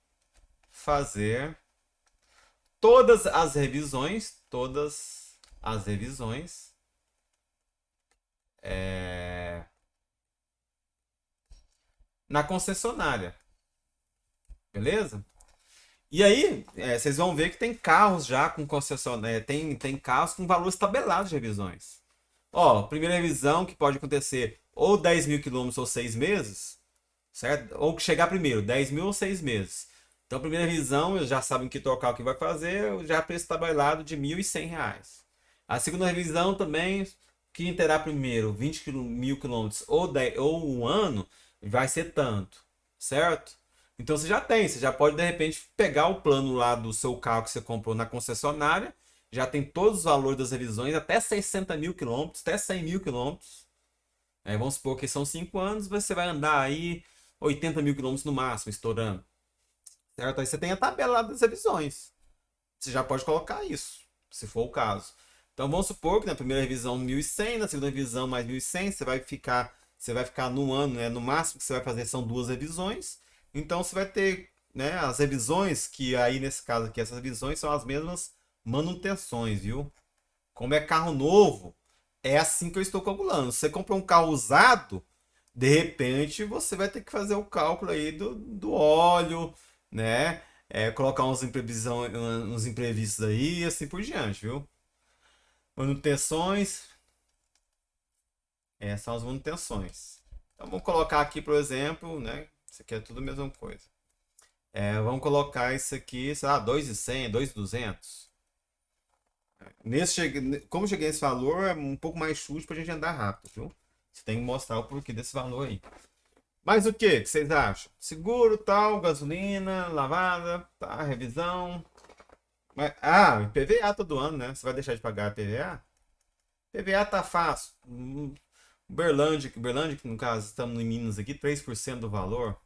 fazer todas as revisões é, na concessionária, beleza? E aí, vocês vão ver que tem carros já com concessionária, tem carros com valores tabelados de revisões. Ó, primeira revisão que pode acontecer ou 10 mil quilômetros ou 6 meses, certo? Ou que chegar primeiro, 10 mil ou 6 meses. Então, primeira revisão, eles já sabem que trocar o que vai fazer, já preço tabelado de R$ 1.100. A segunda revisão também, quem terá primeiro 20 mil quilômetros ou, 10, ou um ano, vai ser tanto, certo? Então você já pode de repente pegar o plano lá do seu carro que você comprou na concessionária, já tem todos os valores das revisões, até 60 mil quilômetros, até 100 mil quilômetros. Vamos supor que são 5 anos, você vai andar aí 80 mil quilômetros no máximo, estourando. Certo? Aí você tem a tabela lá das revisões. Você já pode colocar isso, se for o caso. Então vamos supor que na primeira revisão 1.100, na segunda revisão mais 1.100, você vai ficar no ano, né? No máximo que você vai fazer são 2 revisões. Então você vai ter, né, as revisões, que aí nesse caso aqui, essas revisões são as mesmas manutenções, viu? Como é carro novo, é assim que eu estou calculando. Se você comprou um carro usado, de repente você vai ter que fazer o cálculo aí do óleo, né? Colocar uns imprevistos aí e assim por diante, viu? Manutenções, são as manutenções. Então vamos colocar aqui, por exemplo, né? Isso aqui é tudo a mesma coisa. Vamos colocar isso aqui, sei lá, 2.100, 2.200. Como eu cheguei nesse valor, é um pouco mais chute pra gente andar rápido, viu? Você tem que mostrar o porquê desse valor aí. Mas o que vocês acham? Seguro, tal, gasolina, lavada, tá, revisão. IPVA todo ano, né? Você vai deixar de pagar IPVA? IPVA tá fácil. Uberlândia, que no caso estamos em Minas aqui, 3% do valor.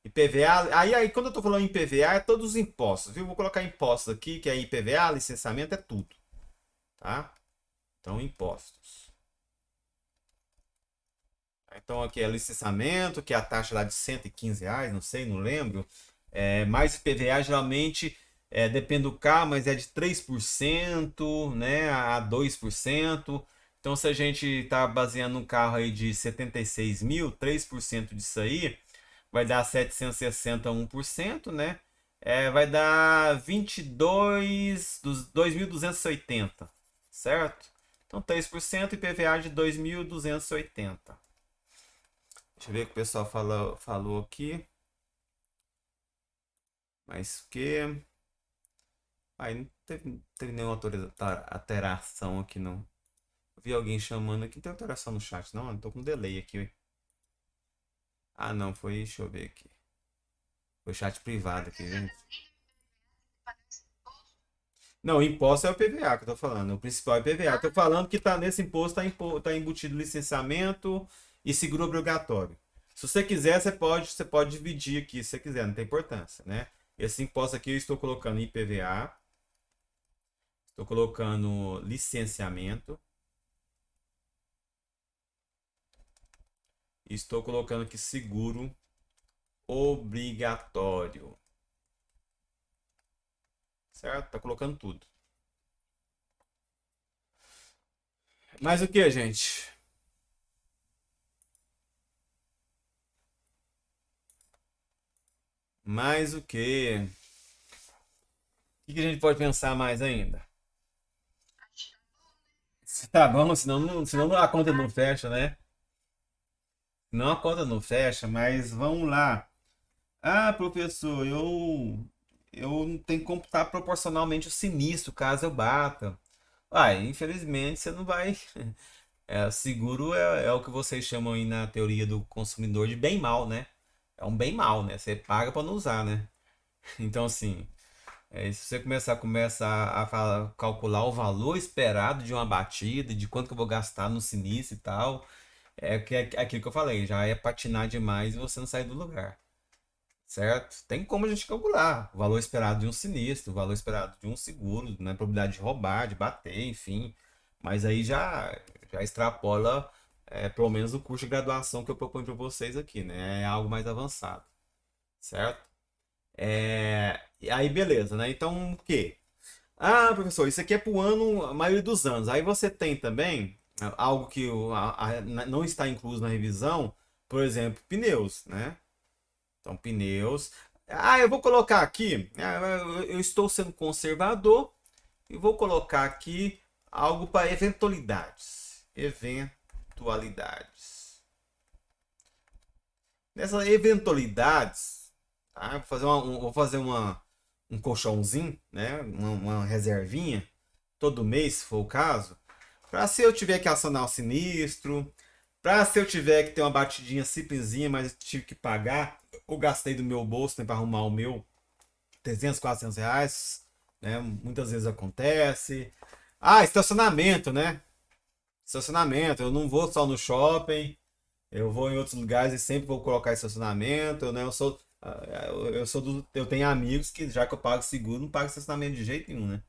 IPVA, aí quando eu tô falando em IPVA, é todos os impostos, viu? Vou colocar impostos aqui, que é IPVA, licenciamento, é tudo, tá? Então, impostos. Então, aqui é licenciamento, que é a taxa lá de R$ 115, não sei, não lembro. Mais IPVA, geralmente, depende do carro, mas é de 3%, né, a 2%. Então, se a gente está baseando um carro aí de 76 mil, 3% disso aí vai dar 760, 1%, né? Vai dar 22 dos 2.280, certo? Então, 3% IPVA de 2.280. Deixa eu ver o que o pessoal falou aqui. Mas que. Aí não teve nenhuma alteração aqui, não. Eu vi alguém chamando aqui. Não tem alteração no chat, não? Eu tô com delay aqui. Ah, não. Foi. Deixa eu ver aqui. Foi chat privado aqui, gente. Não, o imposto é o PVA que eu tô falando. O principal é o PVA. Eu tô falando que tá nesse imposto, tá embutido licenciamento e seguro obrigatório. Se você quiser, você pode dividir aqui, se você quiser, não tem importância, né? Esse imposto aqui eu estou colocando IPVA, estou colocando licenciamento, e estou colocando aqui seguro obrigatório. Certo? Tá colocando tudo. Mais o que, gente? Mais o que? O que a gente pode pensar mais ainda? Tá bom, senão a conta não fecha, né? Não, a conta não fecha, mas vamos lá. Ah, professor, eu tenho que computar proporcionalmente o sinistro caso eu bata. Infelizmente você não vai. Seguro é o que vocês chamam aí na teoria do consumidor de bem mal, né? É um bem mal, né? Você paga para não usar, né? Então, assim, se você começar a calcular o valor esperado de uma batida, de quanto que eu vou gastar no sinistro e tal, é aquilo que eu falei, já é patinar demais e você não sair do lugar. Certo? Tem como a gente calcular o valor esperado de um sinistro, o valor esperado de um seguro, né? Probabilidade de roubar, de bater, enfim. Mas aí já extrapola, pelo menos o curso de graduação que eu proponho para vocês aqui, né? É algo mais avançado. certo? E aí, beleza, né? Então, o quê? Ah, professor, isso aqui é para o ano, a maioria dos anos. Aí você tem também algo que não está incluso na revisão, por exemplo, pneus, né? Então, pneus. Ah, eu vou colocar aqui, eu estou sendo conservador e vou colocar aqui algo para eventualidades. Eventualidades. Nessas eventualidades, tá? Vou fazer um colchãozinho, né? Uma reservinha, todo mês, se for o caso, para se eu tiver que acionar o sinistro, para se eu tiver que ter uma batidinha simplesinha, mas tive que pagar, ou gastei do meu bolso né, para arrumar o meu 300, 400 reais, né? Muitas vezes acontece. Ah, estacionamento, né? Estacionamento, eu não vou só no shopping, eu vou em outros lugares e sempre vou colocar estacionamento, né? Eu tenho amigos que já que eu pago seguro, não pago estacionamento de jeito nenhum, né?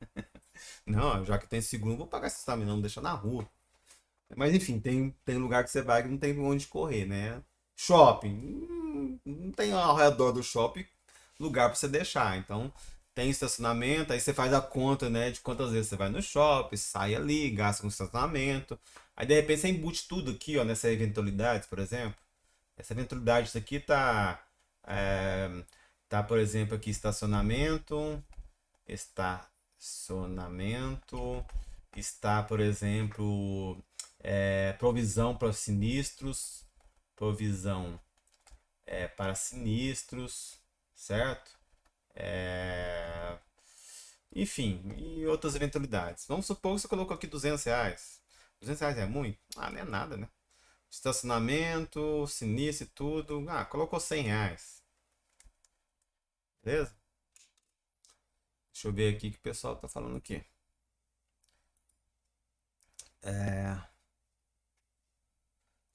Não, já que tem seguro, não vou pagar estacionamento, não, deixa na rua. Mas enfim, tem lugar que você vai que não tem onde correr, né? Shopping, não tem ao redor do shopping lugar para você deixar. Então, tem estacionamento, aí você faz a conta, né, de quantas vezes você vai no shopping, sai ali, gasta com estacionamento. Aí de repente você embute tudo aqui, ó, nessa eventualidade, por exemplo. Essa eventualidade, isso aqui tá, por exemplo, aqui estacionamento, está, por exemplo, provisão para sinistros, provisão para sinistros, certo? É, enfim, e outras eventualidades. Vamos supor que você colocou aqui R$ 200. R$ 200 é muito? Ah, não é nada, né? Estacionamento, sinistro e tudo. Ah, colocou R$ 100. Beleza? Deixa eu ver aqui o que o pessoal tá falando aqui.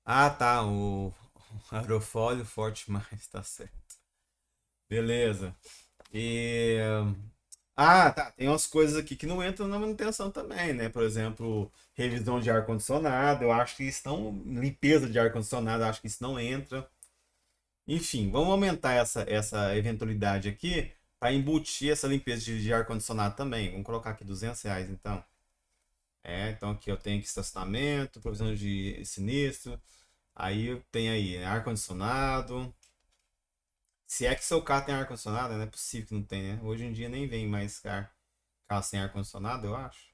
Ah, tá. O aerofólio forte mais, tá certo. Beleza. E. Ah, tá. Tem umas coisas aqui que não entram na manutenção também, né? Por exemplo, revisão de ar-condicionado. Eu acho que isso não. Limpeza de ar-condicionado, eu acho que isso não entra. Enfim, vamos aumentar essa eventualidade aqui para embutir essa limpeza de ar-condicionado também. Vamos colocar aqui R$ 200, então. Então aqui eu tenho aqui estacionamento, provisão de sinistro. Aí eu tenho aí né, ar-condicionado. Se é que seu carro tem ar-condicionado, não é possível que não tenha, né? Hoje em dia nem vem mais carro sem ar-condicionado, eu acho.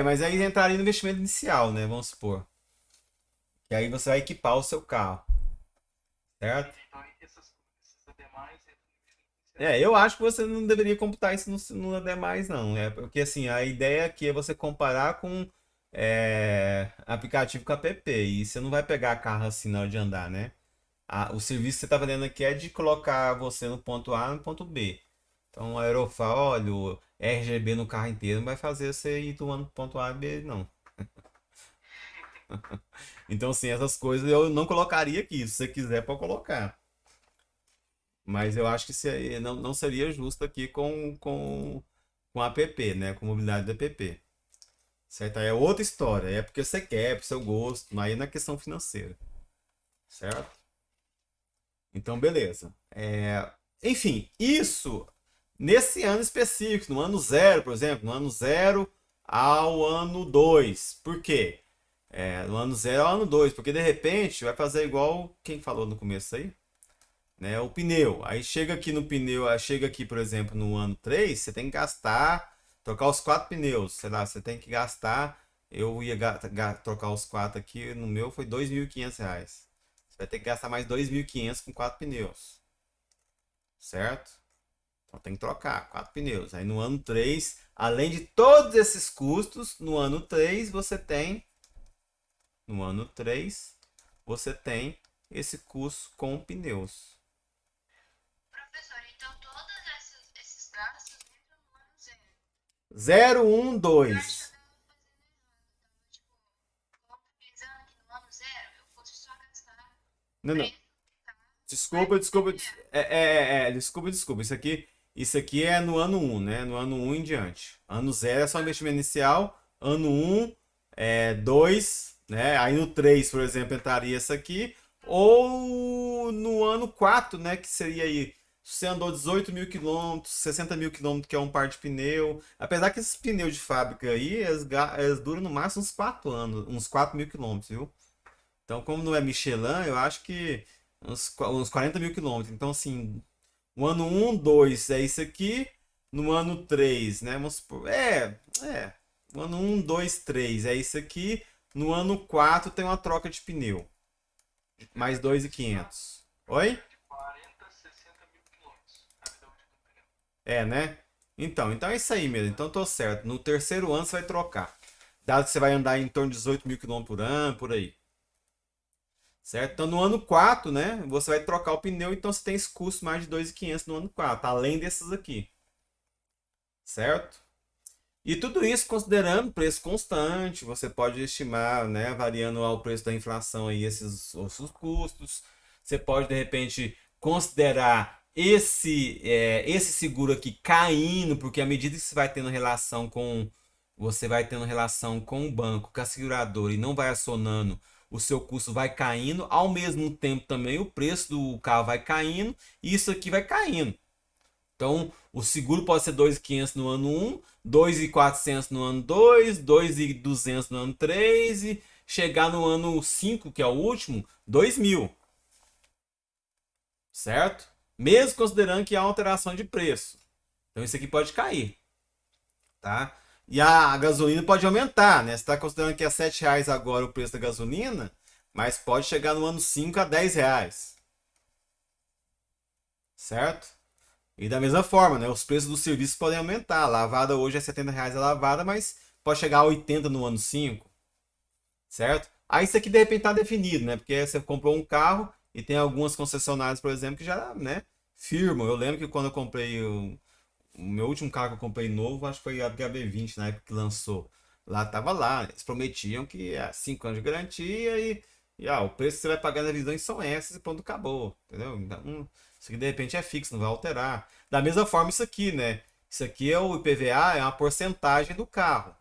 Mas aí entraria no investimento inicial, né? Vamos supor. Que aí você vai equipar o seu carro, certo? Eu acho que você não deveria computar isso no demais, não. Porque assim, a ideia aqui é você comparar com aplicativo com app. E você não vai pegar carro assim na hora de andar, né? O serviço que você está fazendo aqui é de colocar você no ponto A no ponto B. Então, o aerofólio, RGB no carro inteiro não vai fazer você ir do ponto A e B, não. Então, assim, essas coisas eu não colocaria aqui. Se você quiser, pode colocar. Mas eu acho que não seria justo aqui com a app, né? Com mobilidade da app. Certo? Aí é outra história. É porque você quer, é pro seu gosto. Mas aí é na questão financeira. Certo? Então, beleza. Enfim, isso nesse ano específico, no ano zero, por exemplo, no ano zero ao ano 2. Por quê? No ano zero ao ano 2, porque de repente vai fazer igual quem falou no começo aí, né? O pneu. Aí chega aqui no pneu, aí chega aqui, por exemplo, no ano 3, você tem que gastar, trocar os quatro pneus, sei lá, você tem que gastar, eu ia trocar os quatro aqui, no meu foi R$ 2.500. Você vai ter que gastar mais 2.500 com quatro pneus, certo? Então tem que trocar quatro pneus. Aí no ano 3, além de todos esses custos, no ano 3 você tem esse custo com pneus. Professor, então todos esses gastos entram no ano zero. 0, 1, Eu acho que eu 2. tava fazendo errado. Tipo, pensando que no ano zero eu fosse só gastar Não, não. preço, mas Desculpa, desculpa. Desculpa. Isso aqui é no ano 1, né? No ano 1 em diante. Ano zero é só investimento inicial. Ano 1, 2, né? Aí no 3, por exemplo, entraria essa aqui. Ou no ano 4, né? Que seria aí, se você andou 18 mil quilômetros, 60 mil quilômetros, que é um par de pneu. Apesar que esses pneus de fábrica aí, eles duram no máximo uns 4 anos, uns 4 mil quilômetros, viu? Então, como não é Michelin, eu acho que uns 40 mil quilômetros. Então, assim, o ano 1, 2 é isso aqui. No ano 3, né? Vamos supor, o ano 1, 2, 3 é isso aqui. No ano 4 tem uma troca de pneu. Mais 2.500. Oi? De 40 a 60 mil quilômetros. É, né? Então é isso aí mesmo. Então tô certo. No terceiro ano você vai trocar. Dado que você vai andar em torno de 18 mil quilômetros por ano, por aí. Certo? Então no ano 4, né? Você vai trocar o pneu, então você tem esse custo mais de 2.500 no ano 4, além desses aqui. Certo? E tudo isso considerando preço constante, você pode estimar, né, variando ao preço da inflação aí esses outros custos. Você pode de repente considerar esse seguro aqui caindo, porque à medida que você vai tendo relação com o banco, com a seguradora e não vai acionando, o seu custo vai caindo, ao mesmo tempo também o preço do carro vai caindo e isso aqui vai caindo. Então, o seguro pode ser 2.500 no ano 1, 2.400 no ano 2, 2.200 no ano 3 e chegar no ano 5, que é o último, 2.000, certo? Mesmo considerando que há alteração de preço. Então, isso aqui pode cair, tá? E a gasolina pode aumentar, né? Você está considerando que é R$ 7 agora o preço da gasolina, mas pode chegar no ano 5 a R$ 10, certo? E da mesma forma, né? Os preços dos serviços podem aumentar. A lavada hoje é R$ 70 a lavada, mas pode chegar a 80 no ano 5, certo? Aí isso aqui de repente está definido, né? Porque você comprou um carro e tem algumas concessionárias, por exemplo, que já, né, firmam. Eu lembro que quando eu comprei o meu último carro que eu comprei novo, acho que foi a HB20 na época que lançou. Lá tava lá, eles prometiam que 5 anos de garantia e o preço que você vai pagar na visão são esses e pronto, acabou, entendeu? Então, isso aqui de repente é fixo, não vai alterar. Da mesma forma isso aqui, né? Isso aqui é o IPVA, é uma porcentagem do carro,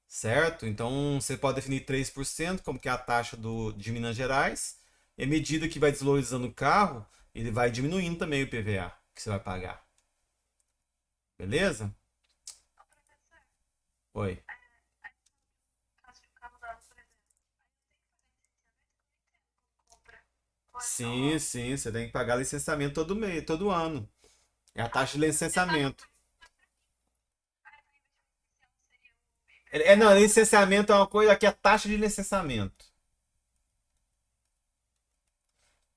certo? Então você pode definir 3% como que é a taxa de Minas Gerais, e à medida que vai desvalorizando o carro, ele vai diminuindo também o IPVA que você vai pagar. Beleza? Ô, professor, Oi. caso de um carro usado, por exemplo, aí eu tenho que fazer licenciamento, como compra. Ou é Sim, só. sim, você tem que pagar licenciamento todo mês, todo ano. É a taxa de licenciamento. Ah, então em vez de inicial seria o Não, IPVA. licenciamento é uma coisa, aqui é a taxa de licenciamento.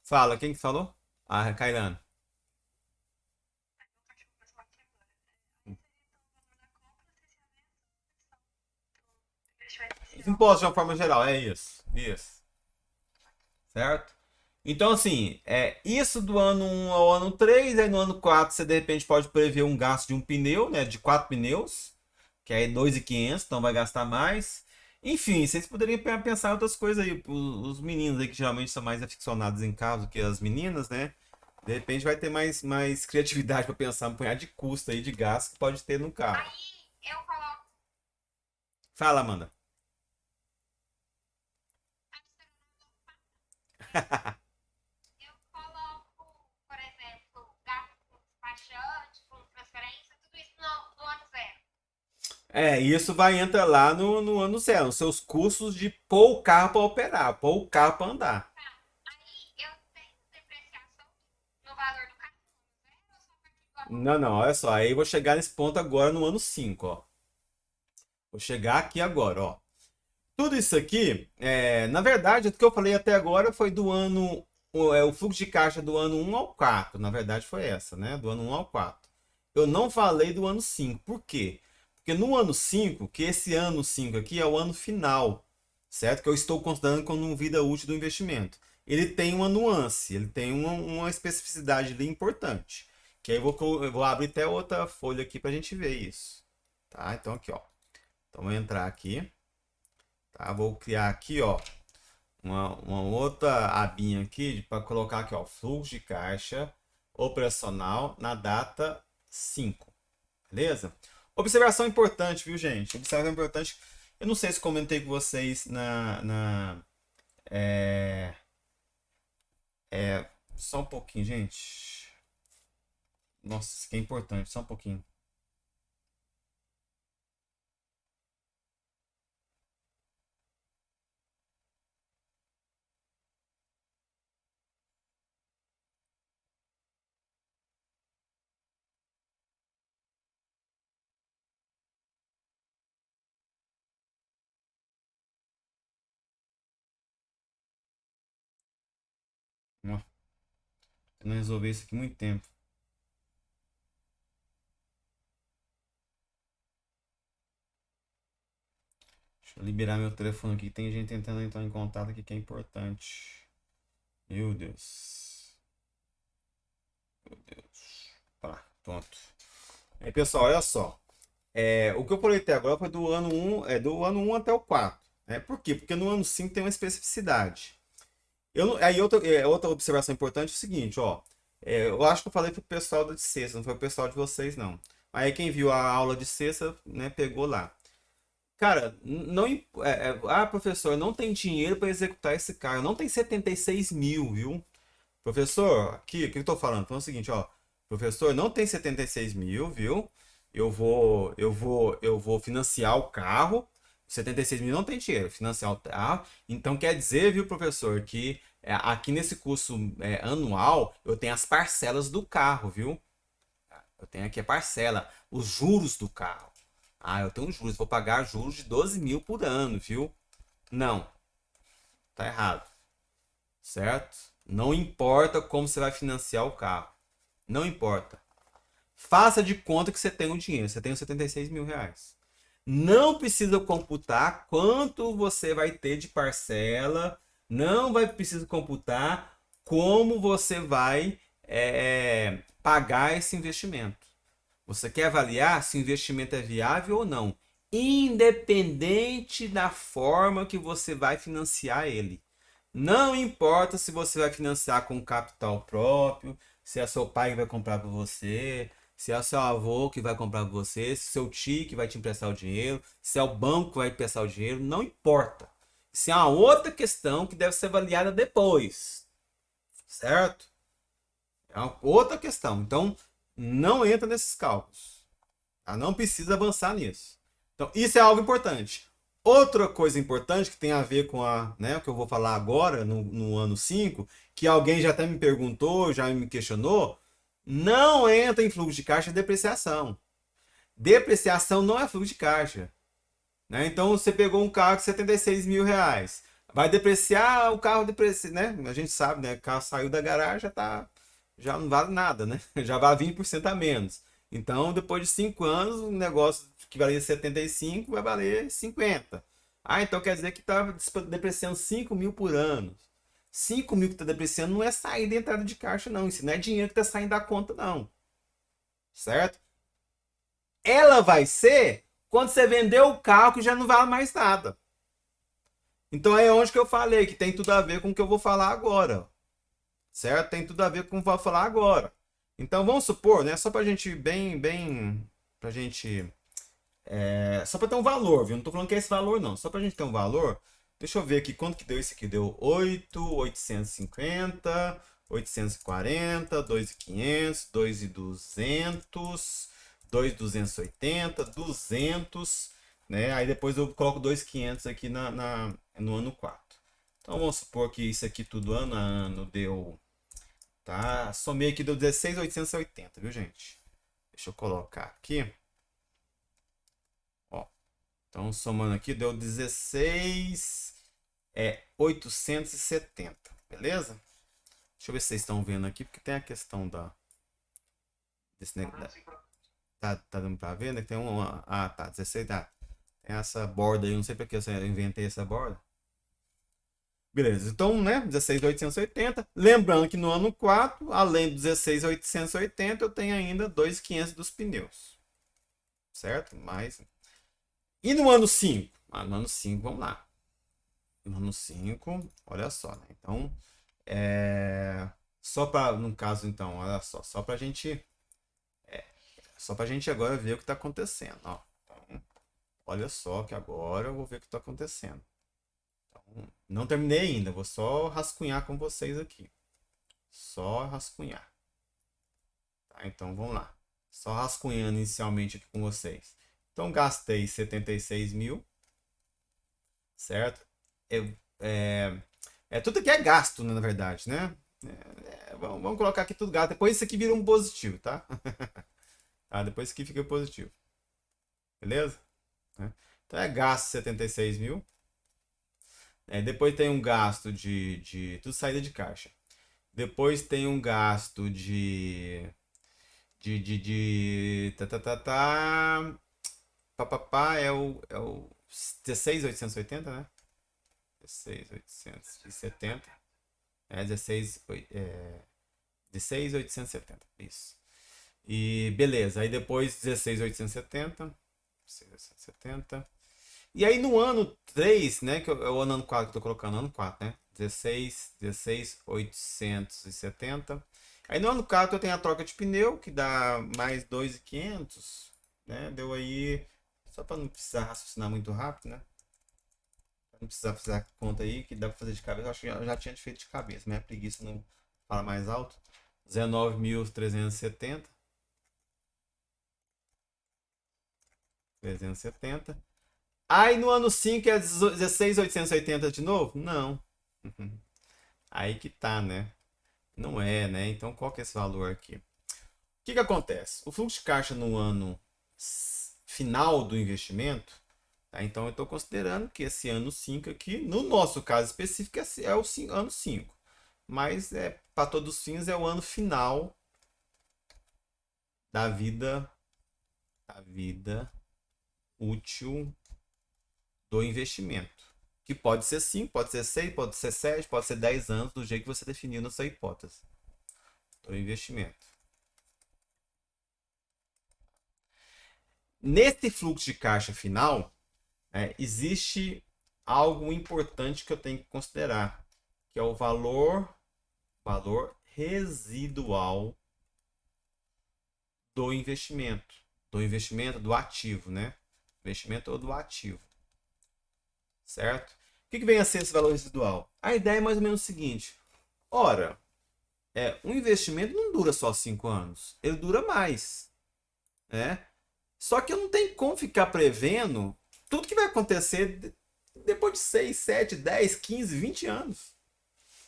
Fala, quem que falou? Ah, Kailane. Aí meu cachorro começou a latir agora. Aí seria então o valor da compra, licenciamento e do investimento Os inicial. impostos de uma forma geral, é isso. Isso. Certo? Então, assim, isso do ano 1 ao ano 3, aí no ano 4 você de repente pode prever um gasto de um pneu, né? De 4 pneus, que é 2.500, então vai gastar mais. Enfim, vocês poderiam pensar em outras coisas aí. Os meninos aí que geralmente são mais aficionados em carro do que as meninas, né? De repente vai ter mais criatividade para pensar um punhado de custo aí, de gasto que pode ter no carro. Aí eu coloco. Fala, Amanda. Eu coloco, por exemplo, gasto com despachante, com transferência, tudo isso no ano zero. Isso vai entrar lá no ano zero, os seus custos de pôr o carro para operar, pôr o carro para andar. Tá. Aí eu tenho depreciação no valor do carro no ano zero ou só a partir do ano Não, não, olha só, aí eu vou chegar nesse ponto agora no ano 5, ó. Vou chegar aqui agora, ó. Tudo isso aqui, na verdade, o que eu falei até agora foi do ano, o fluxo de caixa do ano 1 ao 4, na verdade foi essa, né? Do ano 1 ao 4. Eu não falei do ano 5, por quê? Porque no ano 5, que esse ano 5 aqui é o ano final, certo? Que eu estou considerando como vida útil do investimento. Ele tem uma nuance, ele tem uma especificidade ali importante. Que aí eu vou abrir até outra folha aqui para a gente ver isso. Tá? Então aqui, ó. Então vou entrar aqui. Tá? Vou criar aqui, ó, uma outra abinha aqui para colocar aqui, ó, fluxo de caixa operacional na data 5. Beleza? Observação importante, viu, gente? Observação importante. Eu não sei se comentei com vocês é, só um pouquinho, gente. Nossa, isso aqui é importante, só um pouquinho. Ó, eu não resolvi isso aqui há muito tempo. Deixa eu liberar meu telefone aqui. Tem gente tentando entrar em contato aqui que é importante. Meu Deus. Meu Deus. Tá, pronto. Aí, pessoal, olha só. O que eu falei até agora foi do ano do ano um até o 4. Por quê? Porque no ano 5 tem uma especificidade. Aí outra observação importante é o seguinte, ó. Eu acho que eu falei pro pessoal de sexta, não foi o pessoal de vocês, não. Aí quem viu a aula de sexta, né, pegou lá. Cara, não, professor, não tem dinheiro para executar esse cara. Não tem 76 mil, viu? Professor, aqui, o que eu tô falando? Falando o seguinte, ó. Professor, não tem 76 mil, viu? Eu vou financiar o carro. 76 mil não tem dinheiro, financiar o carro. Então quer dizer, viu, professor, que aqui nesse curso anual eu tenho as parcelas do carro, viu? Eu tenho aqui a parcela, os juros do carro. Ah, eu tenho juros, vou pagar juros de 12 mil por ano, viu? Não, tá errado, certo? Não importa como você vai financiar o carro. Não importa. Faça de conta que você tem o dinheiro. Você tem os 76 mil reais. Não precisa computar quanto você vai ter de parcela. Não vai precisar computar como você vai pagar esse investimento. Você quer avaliar se o investimento é viável ou não, independente da forma que você vai financiar ele. Não importa se você vai financiar com capital próprio, se é seu pai que vai comprar para você, se é seu avô que vai comprar para você, se é seu tio que vai te emprestar o dinheiro, se é o banco que vai emprestar o dinheiro, não importa. Isso é uma outra questão que deve ser avaliada depois, certo? É uma outra questão. Então, não entra nesses cálculos. Tá? Não precisa avançar nisso. Então, isso é algo importante. Outra coisa importante que tem a ver com o que eu vou falar agora, no ano 5, que alguém já até me perguntou, já me questionou, não entra em fluxo de caixa depreciação. Depreciação não é fluxo de caixa. Né? Então, você pegou um carro de 76 mil reais. Vai depreciar, o carro deprecia, né? A gente sabe, né? O carro saiu da garagem, já não vale nada, né? Já vale 20% a menos. Então, depois de 5 anos, um negócio que valia 75 vai valer 50. Ah, então quer dizer que está depreciando 5 mil por ano. 5 mil que está depreciando não é saída e entrada de caixa, não. Isso não é dinheiro que está saindo da conta, não. Certo? Ela vai ser quando você vender o carro que já não vale mais nada. Então é onde que eu falei que tem tudo a ver com o que eu vou falar agora. Certo? Tem tudo a ver com o que eu vou falar agora. Então vamos supor, né? Só pra gente pra gente só pra ter um valor, viu? Não tô falando que é esse valor não, só pra gente ter um valor. Deixa eu ver aqui quanto que deu isso aqui. Deu 8.850, 840, 2.500, 2.200, 2.280, 200, né? Aí depois eu coloco 2.500 aqui no ano 4. Então vamos supor que isso aqui tudo ano a ano deu, tá? Somei aqui, deu 16.880, viu, gente? Deixa eu colocar aqui. Ó, então somando aqui deu 16.870, beleza? Deixa eu ver se vocês estão vendo aqui, porque tem a questão desse negócio. Tá dando pra ver, né? Tem tá, 16, tá. Tem essa borda aí, não sei porque eu inventei essa borda. Beleza, então, né, 16.880. Lembrando que no ano 4, além do 16.880, eu tenho ainda 2.500 dos pneus. Certo? E no ano 5? No ano 5, vamos lá. No ano 5, olha só, né? Então, só para, no caso, então, olha só pra gente Só pra gente agora ver o que tá acontecendo, ó. Então, olha só que agora eu vou ver o que tá acontecendo. Então, não terminei ainda, vou só rascunhar com vocês aqui. Só rascunhar. Tá, então vamos lá. Só rascunhando inicialmente aqui com vocês. Então gastei 76 mil. Certo? Tudo aqui é gasto, né, na verdade, né? Vamos colocar aqui tudo gasto. Depois isso aqui vira um positivo, tá? Tá, depois isso aqui fica positivo. Beleza? Então é gasto 76 mil. Depois tem um gasto de tudo saída de caixa. Depois tem um gasto papapá, é o 16.880, né? 16.870. 16.870, isso. E beleza, aí depois 16.870. 16.870. E aí no ano 3, né, que é o ano 4 que eu tô colocando, ano 4, né? 16.870. Aí no ano 4 eu tenho a troca de pneu, que dá mais 2.500, né? Deu aí, só para não precisar raciocinar muito rápido, né? Pra não precisar fazer a conta aí, que dá para fazer de cabeça. Eu acho que eu já tinha feito de cabeça, mas a preguiça não fala mais alto. 19.370. 370. Aí no ano 5 é 16.880 de novo? Não. Aí que tá, né? Não é, né? Então qual que é esse valor aqui? O que acontece? O fluxo de caixa no ano final do investimento, tá? Então eu estou considerando que esse ano 5 aqui, no nosso caso específico, é o ano 5. Mas para todos os fins é o ano final da vida útil do investimento. Que pode ser 5, pode ser 6, pode ser 7, pode ser 10 anos, do jeito que você definiu na sua hipótese do investimento. Nesse fluxo de caixa final, existe algo importante que eu tenho que considerar, que é o valor residual do investimento. Do ativo, né? Investimento ou do ativo. Certo? O que vem a ser esse valor residual? A ideia é mais ou menos o seguinte. Ora, um investimento não dura só 5 anos. Ele dura mais. Né? Só que eu não tenho como ficar prevendo tudo que vai acontecer depois de 6, 7, 10, 15, 20 anos.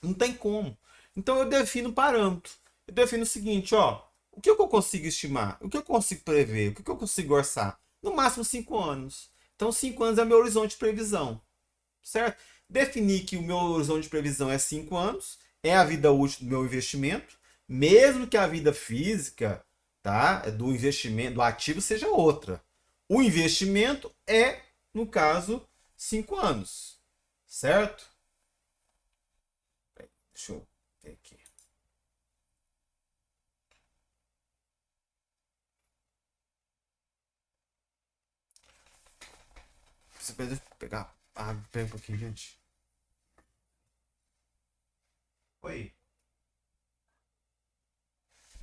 Não tem como. Então eu defino parâmetro. Eu defino o seguinte, ó. O que eu consigo estimar? O que eu consigo prever? O que eu consigo orçar? No máximo 5 anos. Então 5 anos é o meu horizonte de previsão. Certo? Definir que o meu horizonte de previsão é 5 anos. É a vida útil do meu investimento. Mesmo que a vida física, tá, do investimento, do ativo seja outra. O investimento é, no caso, 5 anos. Certo? Deixa eu ver aqui. Você precisa pegar água, pega um pouquinho, gente. Oi.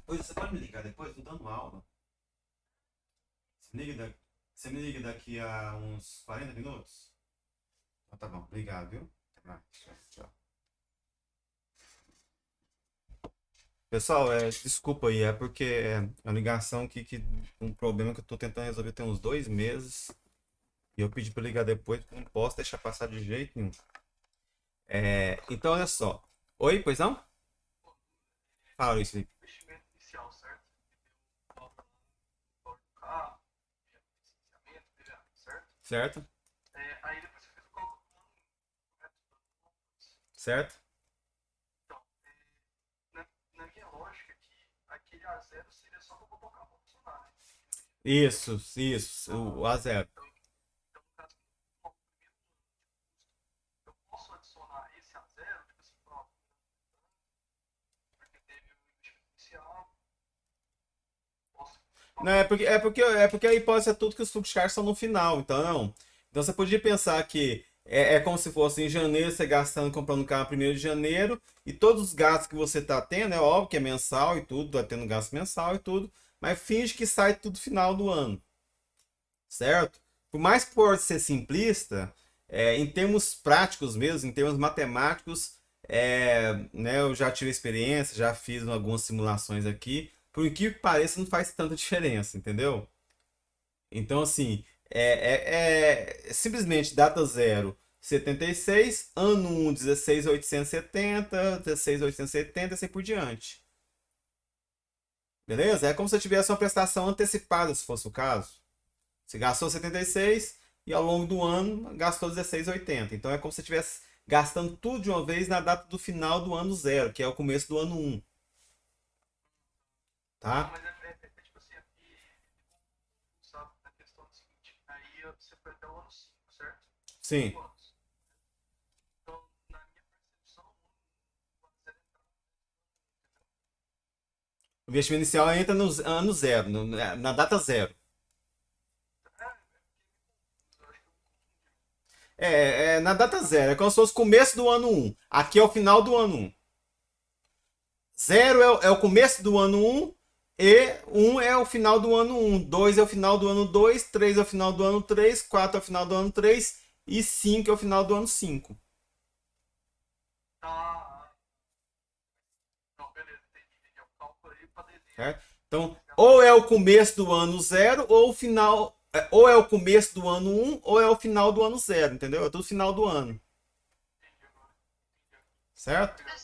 Oi, você pode me ligar depois? Tô dando aula. Você me liga daqui a uns 40 minutos? Então, tá bom, obrigado, viu? Até mais. Tchau. Pessoal, desculpa aí, é porque é uma ligação um problema que eu tô tentando resolver tem uns 2 meses. E eu pedi para ligar depois, porque não posso deixar passar de jeito nenhum. Então, olha só. Oi, pois não? Fala isso aí. Investimento inicial, certo? Valor do carro, financiamento, certo? Certo? Aí depois você fez o cálculo do ano, correto? Certo? Então, na minha lógica aqui, aquele A0 seria só para colocar para funcionar, né? Isso, o A0. Então, no caso, no primeiro ano de custo, eu posso adicionar esse A0, tipo assim, pronto, porque teve o investimento inicial, posso. Não, é porque a hipótese é tudo que os fluxos de caixa são no final, então não. Então você podia pensar que é como se fosse em janeiro, você gastando, comprando carro 1º de janeiro, e todos os gastos que você está tendo, é óbvio que é mensal e tudo, tá tendo gasto mensal e tudo, mas finge que sai tudo final do ano, certo? Por mais que pode ser simplista, em termos práticos mesmo, em termos matemáticos, né, eu já tive experiência, já fiz algumas simulações aqui, por incrível que pareça, não faz tanta diferença, entendeu? Então, assim, simplesmente data zero 76, ano 1 16.870, 16.870 e assim por diante. Beleza? É como se eu tivesse uma prestação antecipada, se fosse o caso. Você gastou 76 e ao longo do ano gastou 16,80. Então é como se você estivesse gastando tudo de uma vez na data do final do ano zero, que é o começo do ano 1. Não, Tá? mas tipo assim, aqui, sabe, na questão do seguinte, aí você foi até o ano 5, certo? Sim. 5 anos. Então, na minha percepção, o ano zero entrava, O investimento inicial entra no ano zero, na data zero. entendeu? Eu acho que eu confundi. Na data zero. É como se fosse o começo do ano 1. Aqui é o final do ano 1. Zero é o começo do ano 1 e 1 é o final do ano 1. 2 é o final do ano 2, 3 é o final do ano 3, 4 é o final do ano 3 e 5 é o final do ano 5. Ah, não, beleza, entendi. Eu calculei para dezembro. Certo? Então, ou é o começo do ano 0 ou o final. Ou é o começo do ano 1 ou é o final do ano 0, entendeu? É tudo final do ano. Entendi agora. Entendi. Certo? Obrigado.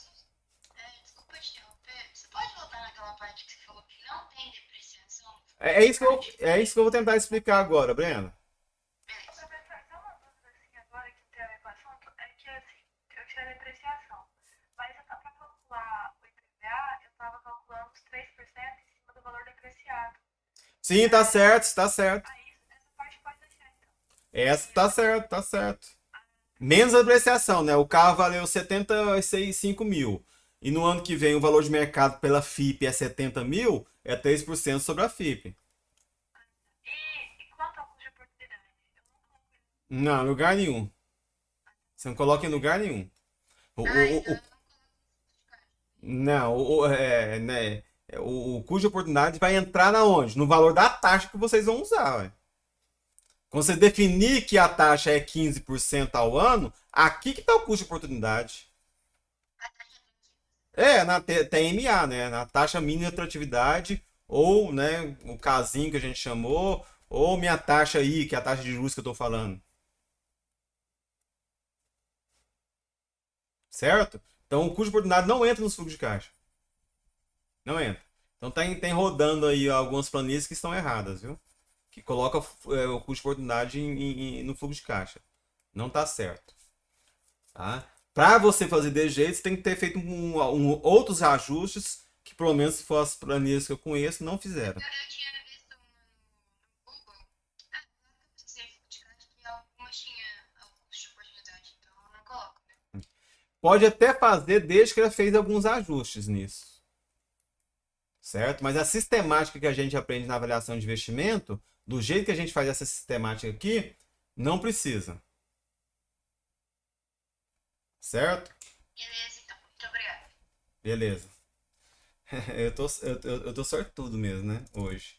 Desculpa te interromper. Você pode voltar naquela parte que você falou que não tem depreciação? É isso que eu vou tentar explicar agora, Breno. Beleza. Professor, só uma dúvida assim agora que tem a ver com o assunto, é que assim, eu tirei a depreciação, mas para calcular o IPVA, eu estava calculando os 3% em cima do valor depreciado. Sim, tá certo, tá certo. Aí essa parte pode deixar então. Essa tá certo, tá certo. Menos a depreciação, né? O carro valeu 75 mil. E no ano que vem o valor de mercado pela FIP é 70 mil, é 3% sobre a FIP. E quanto ao custo de oportunidade? Eu não coloquei. Não, em lugar nenhum. Você não coloca em lugar nenhum. O, o, Então o, não, né, o custo de oportunidade vai entrar na onde? No valor da taxa que vocês vão usar. Ué. Quando você definir que a taxa é 15% ao ano, aqui que está o custo de oportunidade. Na TMA, né? Na taxa mínima de atratividade, ou né, o casinho que a gente chamou, ou minha taxa aí, que é a taxa de juros que eu estou falando. Certo? Então o custo de oportunidade não entra nos fluxos de caixa. Não entra. Então tem rodando aí algumas planilhas que estão erradas, viu? Que coloca o custo de oportunidade no fluxo de caixa. Não está certo. Tá? Para você fazer desse jeito, você tem que ter feito outros ajustes que, pelo menos, se for as planilhas que eu conheço, não fizeram. eu tinha visto uma no Google. Sei de caixa que algumas tinha algum custo de oportunidade, então eu não coloco, né? Pode até fazer desde que ela fez alguns ajustes nisso. Certo? Mas a sistemática que a gente aprende na avaliação de investimento, do jeito que a gente faz essa sistemática aqui, não precisa. Certo? Beleza, então. Muito obrigada. Beleza. Eu tô sortudo mesmo, né? Hoje.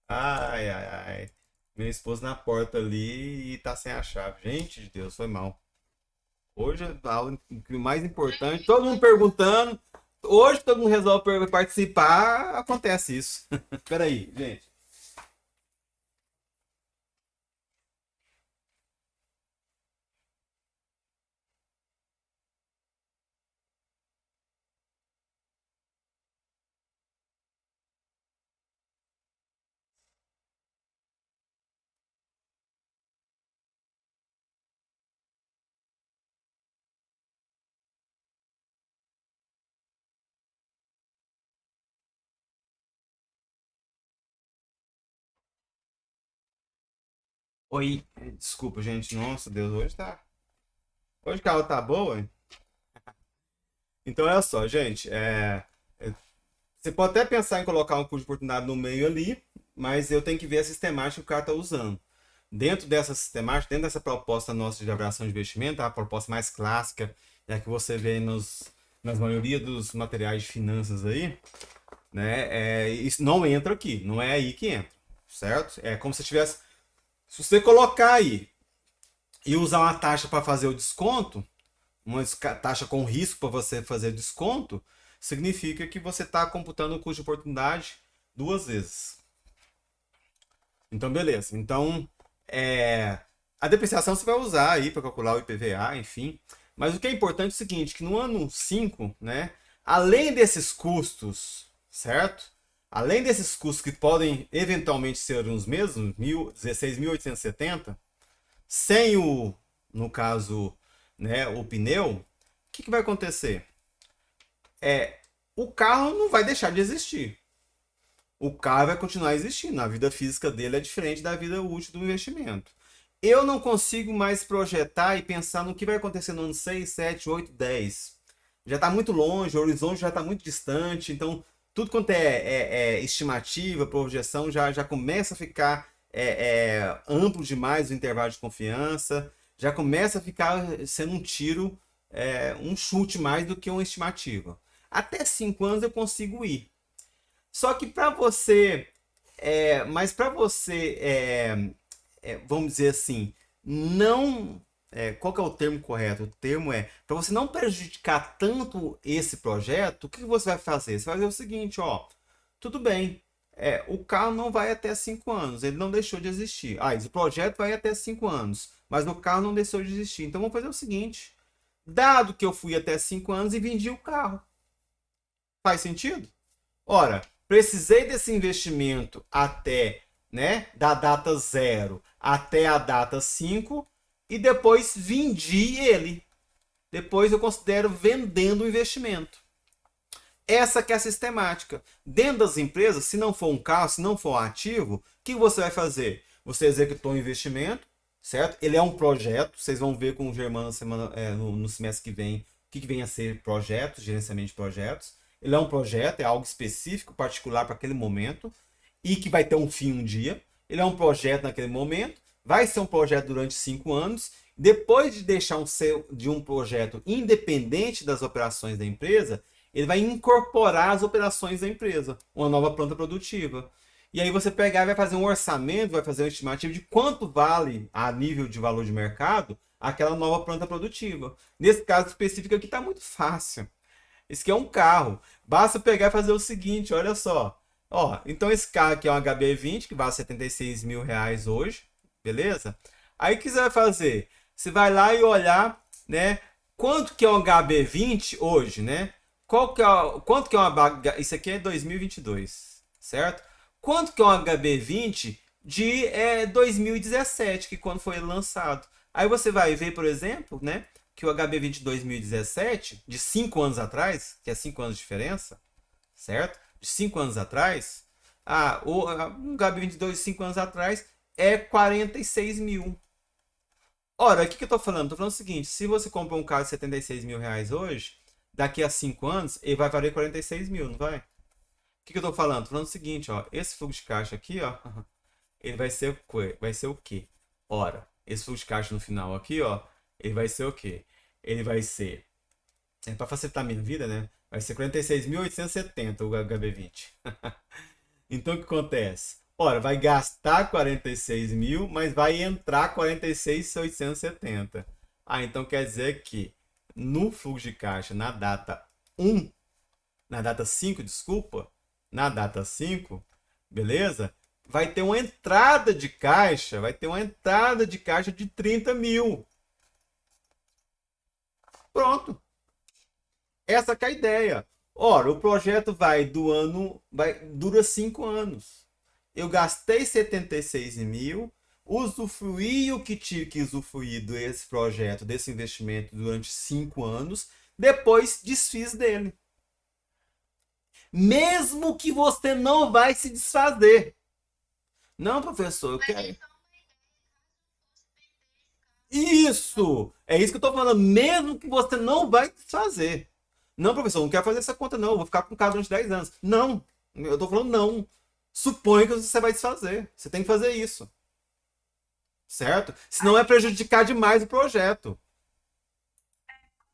Ai, ai, ai. Minha esposa na porta ali e tá sem a chave. Gente de Deus, foi mal. Hoje a aula mais importante, todo mundo perguntando. Hoje todo mundo resolve participar, acontece isso. Peraí, gente. Oi, desculpa, gente. Nossa, Deus, hoje tá. Hoje a aula tá boa. Hein? Então, olha só, gente. Você pode até pensar em colocar um custo de oportunidade no meio ali, mas eu tenho que ver a sistemática que o cara está usando. Dentro dessa sistemática, dentro dessa proposta nossa de avaliação de investimento, a proposta mais clássica, é a que você vê nas maioria dos materiais de finanças aí, né? Isso não entra aqui, não é aí que entra, certo? É como se tivesse, se você colocar aí e usar uma taxa para fazer o desconto, uma taxa com risco para você fazer desconto, significa que você está computando o custo de oportunidade duas vezes. Então, beleza. Então, a depreciação você vai usar aí para calcular o IPVA, enfim. Mas o que é importante é o seguinte, que no ano 5, né, além desses custos, certo? Além desses custos que podem eventualmente ser os mesmos, 16.870, sem no caso, né, o pneu, o que vai acontecer? O carro não vai deixar de existir. O carro vai continuar existindo. A vida física dele é diferente da vida útil do investimento. Eu não consigo mais projetar e pensar no que vai acontecer no ano 6, 7, 8, 10. Já está muito longe, o horizonte já está muito distante, então tudo quanto é estimativa, projeção, já começa a ficar amplo demais o intervalo de confiança, já começa a ficar sendo um tiro, um chute mais do que uma estimativa. Até 5 anos eu consigo ir. Só que para você, mas para você, vamos dizer assim, não, qual que é o termo correto? O termo é, para você não prejudicar tanto esse projeto, o que você vai fazer? Você vai fazer o seguinte, ó, tudo bem, o carro não vai até 5 anos, ele não deixou de existir. Ah, esse projeto vai até 5 anos, mas o carro não deixou de existir. Então vamos fazer o seguinte, dado que eu fui até 5 anos e vendi o carro, faz sentido? Ora, precisei desse investimento até, né, da data 0 até a data 5 e depois vendi ele. Depois eu considero vendendo o investimento. Essa que é a sistemática. Dentro das empresas, se não for um carro, se não for um ativo, o que você vai fazer? Você executou um investimento, certo? Ele é um projeto. Vocês vão ver com o Germano no semestre que vem o que vem a ser projetos, gerenciamento de projetos. Ele é um projeto, é algo específico, particular para aquele momento e que vai ter um fim um dia. Ele é um projeto naquele momento, vai ser um projeto durante 5 anos. Depois de deixar um projeto independente das operações da empresa, ele vai incorporar as operações da empresa, uma nova planta produtiva. E aí você pegar e vai fazer um orçamento, vai fazer uma estimativa de quanto vale a nível de valor de mercado aquela nova planta produtiva. Nesse caso específico aqui está muito fácil. Esse aqui é um carro. Basta pegar e fazer o seguinte, olha só. Ó, então esse carro aqui é um HB20, que vale 76 mil reais hoje, beleza? Aí o que você vai fazer? Você vai lá e olhar, né? Quanto que é um HB20 hoje, né? Quanto que é uma... Isso aqui é 2022, certo? Quanto que é um HB20 de 2017, que quando foi lançado? Aí você vai ver, por exemplo, né? Que o HB20 2017, de 5 anos atrás, que é 5 anos de diferença, certo? De 5 anos atrás, um HB22 de 5 anos atrás é 46 mil. Ora, o que eu tô falando? Tô falando o seguinte, se você compra um carro de 76 mil reais hoje, daqui a 5 anos, ele vai valer 46 mil, não vai? O que eu tô falando? Tô falando o seguinte, ó, esse fluxo de caixa aqui, ó, ele vai ser o quê? Ora, esse fluxo de caixa no final aqui, ó, ele vai ser o quê? Ele vai ser, para facilitar a minha vida, né? Vai ser 46.870 o HB20. Então o que acontece? Ora, vai gastar 46 mil, mas vai entrar 46.870. Então quer dizer que no fluxo de caixa, na data 1, na data 5, desculpa, na data 5, beleza? Vai ter uma entrada de caixa, de 30 mil. Pronto. Essa que é a ideia. Ora, o projeto dura 5 anos. Eu gastei 76 mil, usufruí o que tive que usufruir desse projeto, desse investimento durante 5 anos, depois desfiz dele. Mesmo que você não vai se desfazer. Não, professor, eu quero. Isso! É isso que eu tô falando. Mesmo que você não vai desfazer. Não, professor, não quero fazer essa conta, não. Eu vou ficar com o carro durante 10 anos. Não. Eu tô falando não. Suponha que você vai desfazer. Você tem que fazer isso. Certo? Senão é prejudicar demais o projeto.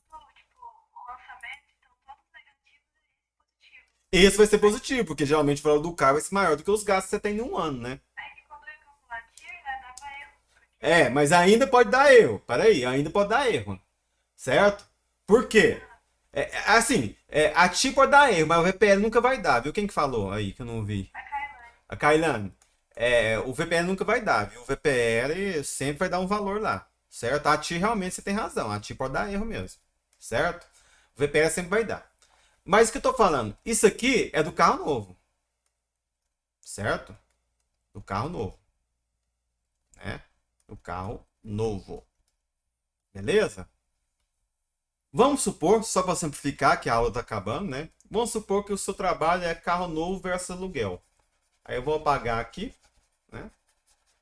Como, tipo, o lançamento, então todos negativos e positivos. Esse vai ser positivo, porque geralmente o valor do carro vai ser maior do que os gastos que você tem em um ano, né? Aí que quando eu ia calcular TIR, né, dava erro. É, mas ainda pode dar erro. Peraí, ainda pode dar erro. Certo? Por quê? Assim, a TI pode dar erro, mas o VPL nunca vai dar, viu? Quem que falou aí que eu não vi? A Kailane. A Kailane. O VPL nunca vai dar, viu? O VPL sempre vai dar um valor lá. Certo? A TI realmente você tem razão. A TI pode dar erro mesmo. Certo? O VPL sempre vai dar. Mas o que eu tô falando? Isso aqui é do carro novo. Certo? Do carro novo. Né? Do carro novo. Beleza? Vamos supor, só para simplificar, que a aula está acabando, né? Vamos supor que o seu trabalho é carro novo versus aluguel. Aí eu vou apagar aqui, né?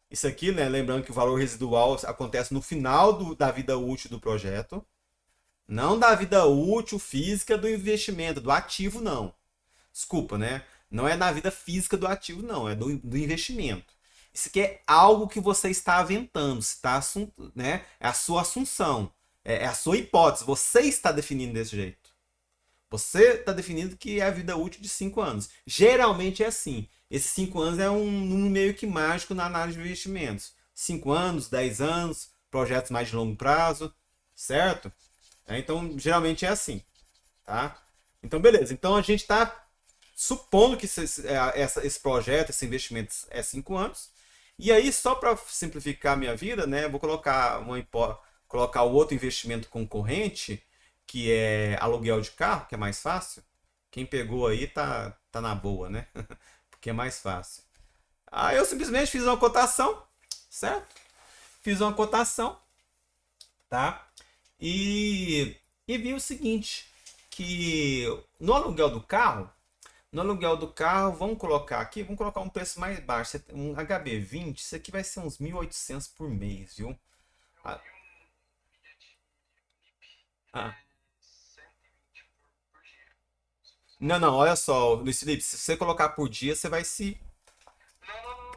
Isso aqui, né? Lembrando que o valor residual acontece no final da vida útil do projeto. Não da vida útil física do investimento, do ativo, não. Desculpa, né? Não é na vida física do ativo, não. É do investimento. Isso aqui é algo que você está aventando, está, né? É a sua assunção. É a sua hipótese. Você está definindo desse jeito. Você está definindo que é a vida útil de 5 anos. Geralmente é assim. Esses 5 anos é um número meio que mágico na análise de investimentos. 5 anos, 10 anos, projetos mais de longo prazo, certo? Então, geralmente é assim, tá? Então, beleza. Então, a gente está supondo que esse projeto, esse investimento é 5 anos. E aí, só para simplificar a minha vida, né, eu vou colocar o outro investimento concorrente, que é aluguel de carro, que é mais fácil. Quem pegou aí tá na boa, né? Porque é mais fácil. Aí eu simplesmente fiz uma cotação, certo? Fiz uma cotação, tá? E vi o seguinte, que no aluguel do carro, vamos colocar um preço mais baixo, um HB20, isso aqui vai ser uns 1.800 por mês, viu? Eu Ah, vi um vídeo de MIP, ele ah. é 120 por dia. Se você Não, não, olha só, Luiz Felipe, se você colocar por dia, você vai se. Não, não, não,